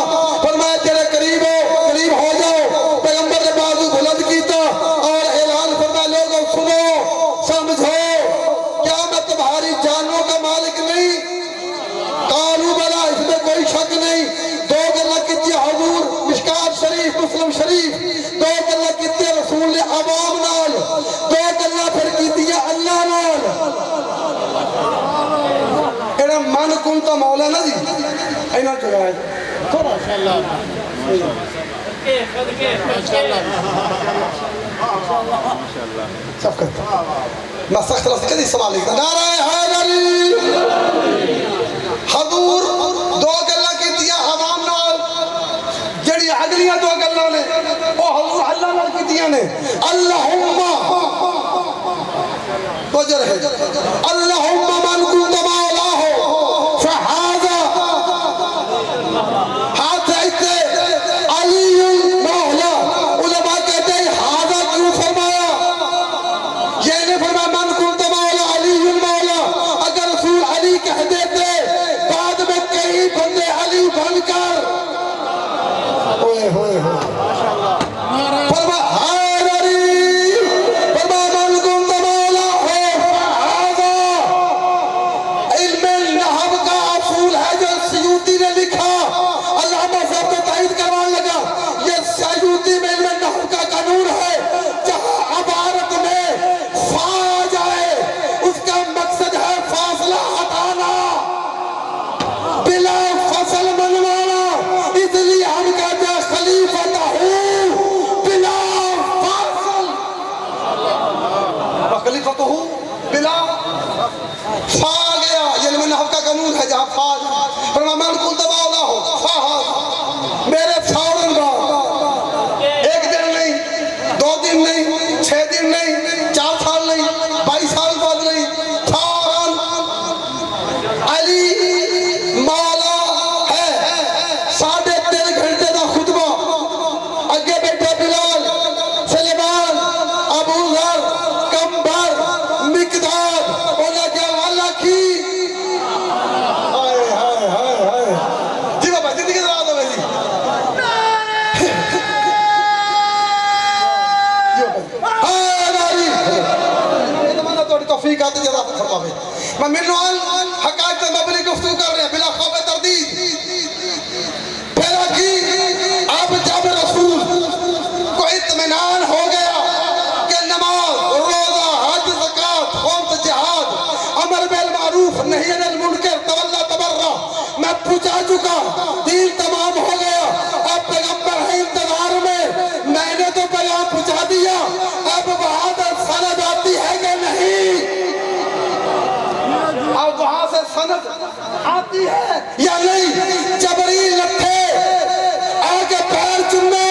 [SPEAKER 1] فرمایا تیرے قریب ہو جاؤ پیغمبر نے بازو بلند کیتا اور اعلان فرمایا لوگوں سنو سمجھو کیا میں تمہاری جانوں کا مالک نہیں قالوا بلا اس میں کوئی شک نہیں دو گلہ کتیا حضور مشکات شریف مسلم شریف دو گلہ کتیا رسول نے عوام نال دو گلہ پھر کتیا اللہ نال اینا من کن تو مولا نا جی اینا جگہ ہے سب کرتا میں سخت لفظ کدی سوال لکھتا نعرہ حیدری حضور دو گلہ کی دیا عوام نال جڑی اگلیاں دو گلہ نے وہ حضور اللہ نال کی دیا نے اللہم تو جرہے اللہم من کنت مولا ہو فہذا ہاتھ ایتے علی مولا علماء کہتے ہیں ہاذا کیوں فرمایا یہ نے فرمایا من کنت مولا علی مولا اگر رسول علی کہہ دیتے بعد میں کئی بندے علی بن کر ہوئے ہوئے ہوئے فرمایا حیدری فرمایا من کنت مولا ہو فہذا علم نحو کا اصول ہے جو سیوطی نے لکھا علامہ صاحب کو تائید کرنے لگا یہ سیوطی میں علم نحو کا قانون ہے جہاں عبارت میں فا جائے اس کا مقصد ہے فاصلہ ہٹانا بلا فصل منوانا اس لیے ہم کہتے ہیں خلیفہ ہوں بلا فاصل خلیفہ ہوں بلا فا گیا یہ علم نحو کا قانون ہے جہاں فا جائے فرمایا من کنت مولا ہو فا میرے فوراً بعد ایک دن نہیں دو دن نہیں 6 دن نہیں 4 سال نہیں 22 سال بعد نہیں فوراً علی مولا ہے 3.5 گھنٹے دا خطبہ اگے بیٹھے بلال سلیمان ابو ذر کمبر مقداد انہاں کے والا کی ہائے ہائے ہائے ہائے جی بابا زندگی ذرا دو بھائی توفیق آتے جزا فرماوے میں منوال حقائق مبنی گفتگو کر رہے ہیں بلا خوف تردید پھر کی اب جب رسول کو اطمینان ہو گیا کہ نماز روزہ حج زکات خمس جہاد امر بالمعروف نہی عن المنکر تولا تبرع میں پہنچا چکا دین تمام ہو گیا اب پیغمبر ہے انتظار میں نے تو پیغام پہنچا دیا اب وہاں سند آتی ہے کہ نہیں اب وہاں سے سند آتی ہے یا نہیں جبریل لٹھے آگے پیر چمے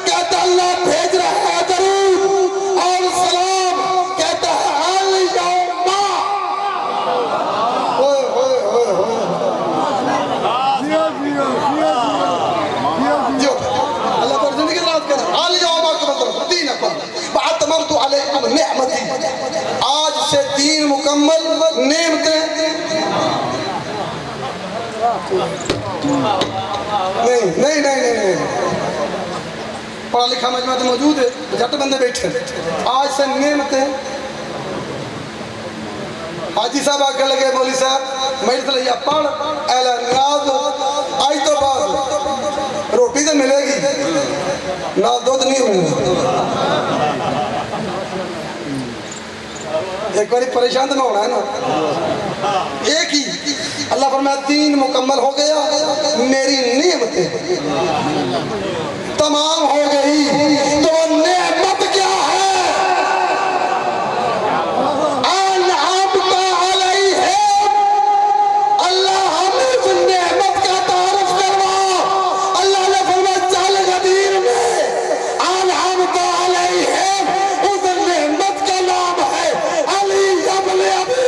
[SPEAKER 1] کہتا اللہ بھیج رہا ہے درود اور سلام کہتا ہے الیوم ہوئے ہوئے ہوئے ہوئے جو اللہ پر زندگی دراز کرے الیوم اکملت دینکم واتممت علیکم نعمتی آج سے دین مکمل نعمتیں نہیں پڑھا لکھا مجمع موجود ہے جٹ بندے بیٹھے آج سے نعمتیں حاجی صاحب آگے لگے مولی صاحب مجلس لیا پڑھ اہل نیاز آج تو بعد روٹی تو ملے گی نہ دودھ نہیں نہیں ہونا. ایک باری پریشان نہ ہونا ہے نا. ایک ہی اللہ فرمایا دین مکمل ہو گیا, میری نعمتیں تمام ہو گئی. تو وہ نعمت کیا ہے؟ انعمت علیہم. اللہ ہمیں اس نعمت کا تعارف کروا. اللہ نے فرمایا چل غدیر میں انعمت علیہم, اس نعمت کا نام ہے علی ابن ابی.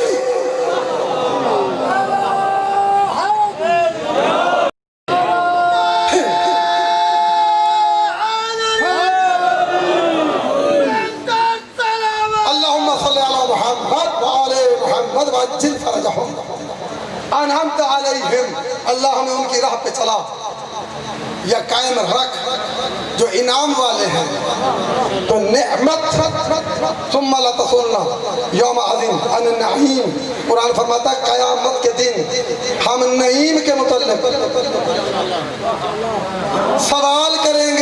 [SPEAKER 1] جن فرجہم انعمت علیہم, اللہ ہمیں ان کی راہ پہ چلا یا قائم رکھ جو انعام والے ہیں. تو نعمت ثم لتسألن یوم عظیم عن النعیم. قرآن فرماتا ہے قیامت کے دن ہم نعیم کے متعلق سوال کریں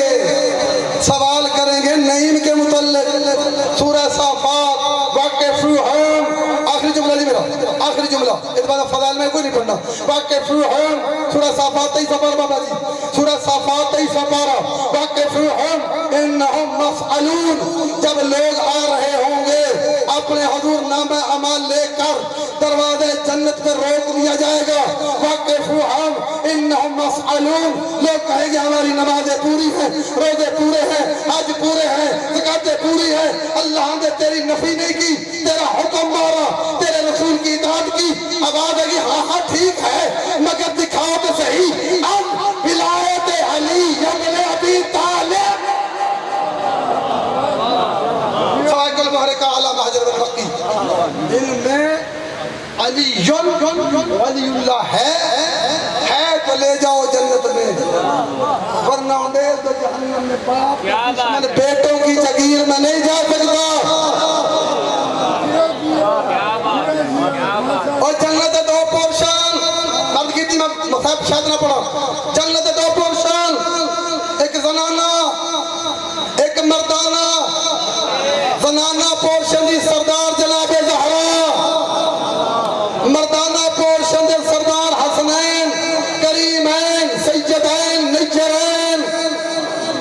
[SPEAKER 1] گے نعیم کے متعلق. سورہ صافات واقفوہم, آخری جملہ جی میرا, آخری جملہ, اس بعد فضائل میں کوئی نہیں پڑھنا. واقفوہم, سورہ صافات 23 پارہ بابا جی, سورہ صافات 23 پارہ. واقفوہم انہم مسئلون, جب لوگ آ رہے ہوں گے اپنے حضور نامہ اعمال لے کر دروازے جنت پر روک دیا جائے گا. واقفوہم انہم مسئلون, لوگ کہیں گے ہماری نمازیں پوری ہیں, روزے پورے ہیں, حج پورے ہیں, زکاتیں پوری ہیں, اللہ نے تیری نفی نہیں کی, تیرا حکم مارا, تیرے رسول کی اطاعت کی. آواز ہے کہ ہاں ہاں ٹھیک ہے مگر دکھاؤ تو صحیح ولایت علی ابن ابی طالب. فائق المحرکہ علی محجر الفقی, ان میں علی ولی اللہ ہے تو لے جاؤ جنت میں, ورنہ انڈیل تو جہنم میں باپ دشمن بیٹوں کی جگیر میں نہیں جا سکتا. اور جنت دو پورشن, مرد کی تھی میں مصحف شاید نہ پڑھا. جنت دو پورشن, ایک زنانہ ایک مردانہ. زنانہ پورشن دی سردار جناب زہرا, مردانہ پورشن دے سردار حسنین کریمین سیدین نجرین,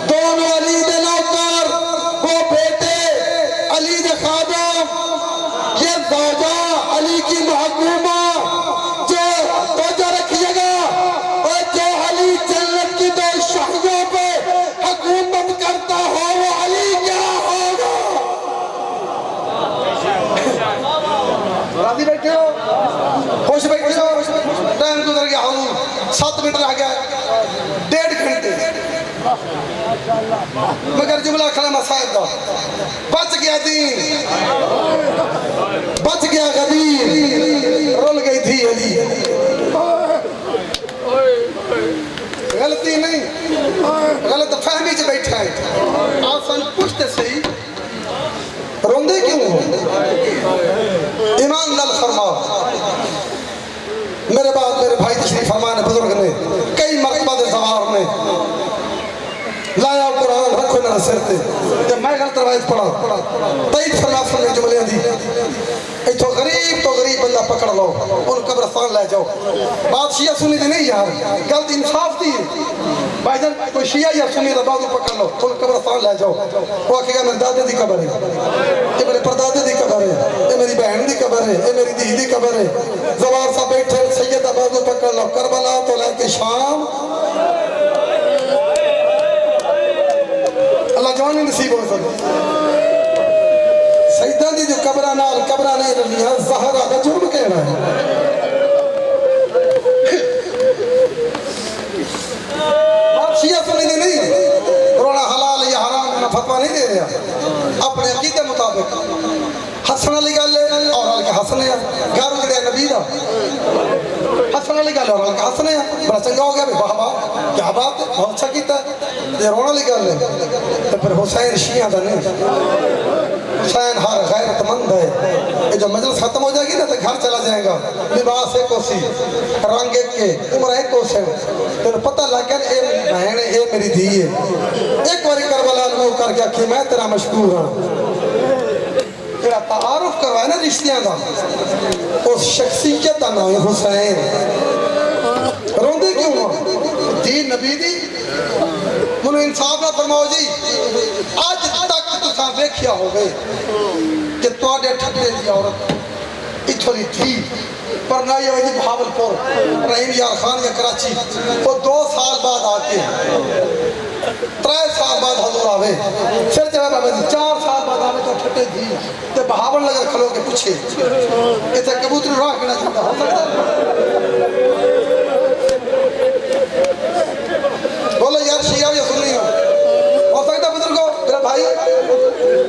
[SPEAKER 1] دونوں علی دے نوکر, وہ بیٹے علی دے خادم, یہ زوجہ علی کی محکومہ. جو توجہ رکھیے گا, اور جو علی جنت کی دو شاہیوں پہ حکومت کرتا ہو وہ علی کیا ہوگا. راضی بیٹھے ہو, خوش بیٹھے ہو. ٹائم گزر گیا, حضور 7 منٹ رہ گیا, 1.5 گھنٹے, مگر جملہ کلمہ صاحب دا بچ گیا دین, بچ گیا غدیر, رول گئی تھی علی. غلطی نہیں, غلط فہمی سے بیٹھا ہے. آسان پوچھتے صحیح روندے کیوں ہو؟ ایمان نال فرما. میرے بعد میرے بھائی تشریف فرمانے بزرگ نے کئی مرتبہ دے زوار میں لایا قرآن رکھو نہ سر تے. جب میں غلط روایت پڑھا تائید فرما فرمے جملے دی, ایتھو غریب تو غریب بندہ پکڑ لو, ان قبرستان لے جاؤ. بات شیعہ سنی دی نہیں یار, غلط انصاف دی. بھائی جان کوئی شیعہ یا سنی دا بازو پکڑ لو, ان قبرستان لے جاؤ. وہ آکھے گا میرے دادے دی قبر ہے, یہ میرے پردادے دی قبر ہے, یہ میری بہن دی قبر ہے, یہ میری دی دی قبر ہے. زوار صاحب بیٹھے سیدہ بازو پکڑ لو, کربلا تو لے کے شام. اللہ جوانی نصیب ہو سکتا. سیدہ دی جو قبرہ نال قبرہ نہیں رہی ہے, زہرہ کا جرم کہنا ہے. آپ شیعہ سنی دی نہیں, رونا حلال یا حرام میں فتوہ نہیں دے رہا, اپنے عقیدے مطابق ہسنا لگا لے اور ہلکے ہسنے ہیں. گھر اجڑے نبی دا ہسنا لگا لے اور ہلکے ہسنے ہیں. بڑا چنگا ہو گیا بھائی, واہ واہ کیا بات ہے, بہت اچھا کیتا ہے. یہ رونا لگا لے تو پھر حسین شیعہ دا نہیں, حسین ہر غیرت مند ہے. یہ جو مجلس ختم ہو جائے گی نا تو گھر چلا جائے گا، لباس ایک سی، رنگ ایک کے، عمر ایک کو سے تیرے پتہ لگ گیا اے میری بہن اے میری دھی ہے۔ ایک باری کربلا میں کر کے کہ میں تیرا مشکور ہوں، تیرا تعارف کروایا نا رشتیاں دا، اس شخصیت دا نام حسین۔ روندے کیوں ہوں دی نبی دی منو انصاف نہ فرماؤ جی۔ آج تک تساں ویکھیا ہوگے کہ تواڈے ٹھٹے دی عورت اتھوڑی تھی پر نہ یہ وجہ بہاولپور رحیم یار خان یا کراچی وہ 2 سال بعد آکے 3 سال بعد حضور آوے، پھر جب بابا جی 4 سال بعد آوے تو ٹھٹے دی تے بہاول لگر کھلو کے پوچھے ایسے کبوتر راہ کنا چاہتا ہو سکتا ہے؟ بولو یار شیعہ یا سنی ہو سکتا بزرگو میرا بھائی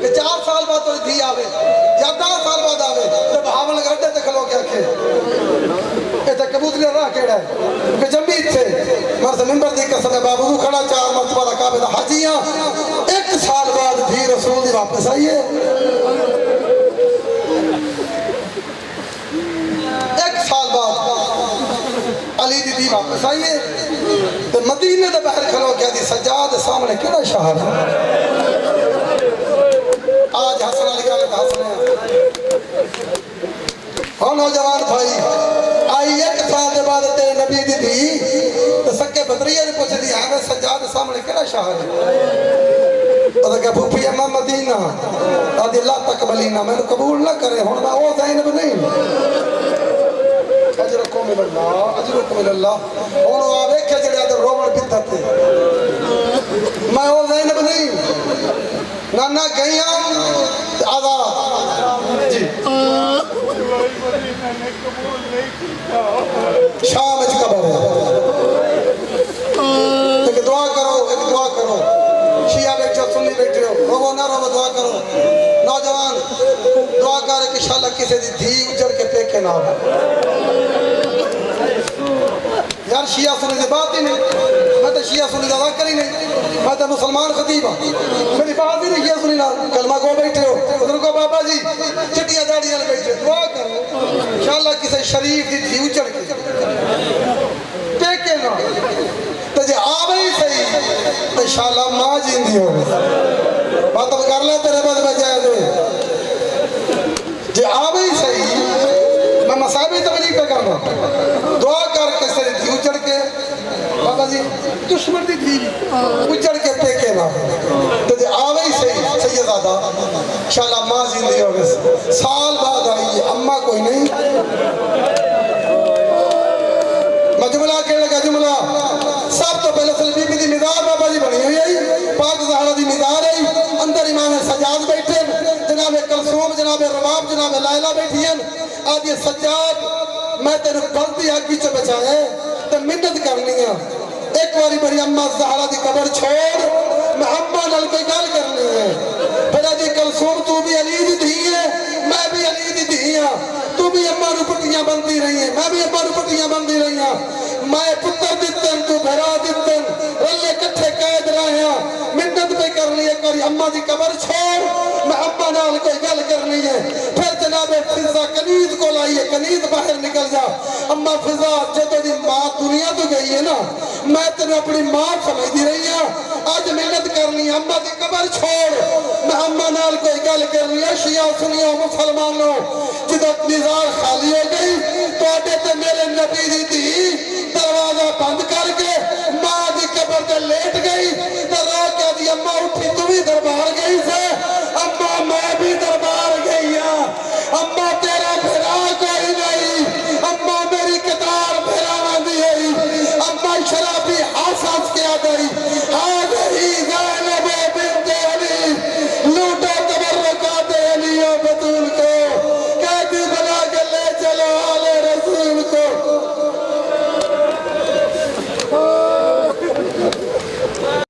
[SPEAKER 1] کہ 4 سال بعد تو دھی آوے یا 10 سال بعد آوے تو بہاول لگر اڈے تے کھلو کے آکھے ایسے کبوتر راہ کیڑا ہے کہ جمعید تھے مرد ممبر دی قسم ہے بابو کھڑا 4 مرتبہ رکابے دا حجیاں 1 سال بعد بھی رسول دی واپس آئیے، 1 سال بعد علی دی واپس آئیے تو مدینے دے باہر کھلو کیا دی سجاد سامنے کیڑا شہر آج حسن علی گالے دا حسن ہے ہاں نوجوان بھائی آئی 1 سال دے بعد تیرے نبی دی تھی تو سکے بدریہ نے پوچھ دی ہمیں سجاد سامنے کیڑا شہر ہے تو کہ بھوپی امام مدینہ آدھی اللہ تقبلینا میں نے قبول نہ کرے ہوں میں او زینب نہیں اجرکم اللہ ہوں آوے کیا جڑے آدھے رومن بدت تھے میں او زینب نہیں نانا گئی ہم آزاد جی شام اچھ قبر ہے ایک دعا کرو شیعہ بیٹھے ہو سنی بیٹھے ہو روو نہ روو دعا کرو نوجوان دعا کرے کہ انشاءاللہ کسی دی دھی اجڑ کے پیکے نہ ہو یار شیعہ سنی دی بات ہی نہیں میں تو شیعہ سنی دا ذکر ہی نہیں میں تو مسلمان خطیب ہوں میری بات ہی نہیں شیعہ سنی نا کلمہ کو بیٹھے ہو ادھر کو بابا جی چٹیاں داڑیاں بیٹھے دعا کرو انشاءاللہ کسی شریف دی دھی اجڑ کے پیکے نہ تو جے آوے ہی صحیح تو انشاءاللہ ماں جیندی ہو بات اب کر لے تیرے بعد میں جائے دے جے آوے ہی صحیح میں مسائبی تبلیغ پہ کرنا دعا کر کے سر دھی اجڑ کے بابا جی دشمن دی دھی اجڑ کے پیکے نہ تو جے آوے ہی صحیح سیدادہ انشاءاللہ ماں زندگی ہوگی سال بعد آئی اممہ کوئی نہیں مجملہ کہنے لگا جملہ سب تو پہلے صلی بی بی دی مدار بابا جی بنی ہوئی ہے پاک زہرہ دی مدار ہے اندر امام سجاد بیٹھے جناب کلثوم جناب رباب جناب لائلہ بیٹھی ہیں آج یہ سجاد میں تیرے بلدی آگی چو بچائے تو منت کرنی ہے ایک باری بڑی اممہ زہرہ دی قبر چھوڑ میں اممہ نل کوئی گل کرنی ہے پھر آجی کلثوم تو بھی علی دی دھی ہے میں بھی علی دی دھی ہاں تو بھی اممہ روپٹیاں بندی رہی ہیں میں بھی اممہ روپٹیاں بندی رہی ہیں میں پتر دیتن تو بھرا دیتن رلے کٹھے قید رہے ہیں منت پہ کرنی ہے کوئی اممہ دی قبر چھوڑ میں اممہ نال کوئی گل کرنی ہے پھر جناب فضا کنید کو لائیے کنید باہر نکل جا اممہ فضا جدو دی ماں دنیا تو گئی ہے نا میں تنہیں اپنی ماں سمجھ دی رہی ہوں آج منت کرنی ہے اممہ دی قبر چھوڑ میں اممہ نال کوئی گل کرنی ہے شیعہ سنیوں مسلمانوں جدو نظار خالی ہو گئی تو آٹے تے میرے نبی دی تھی دروازہ بند کر کے ماں دی قبر تے لیٹ گئی تو رو کیا دی اممہ اٹھی تو بھی دربار گئی سے اممہ میں بھی دربار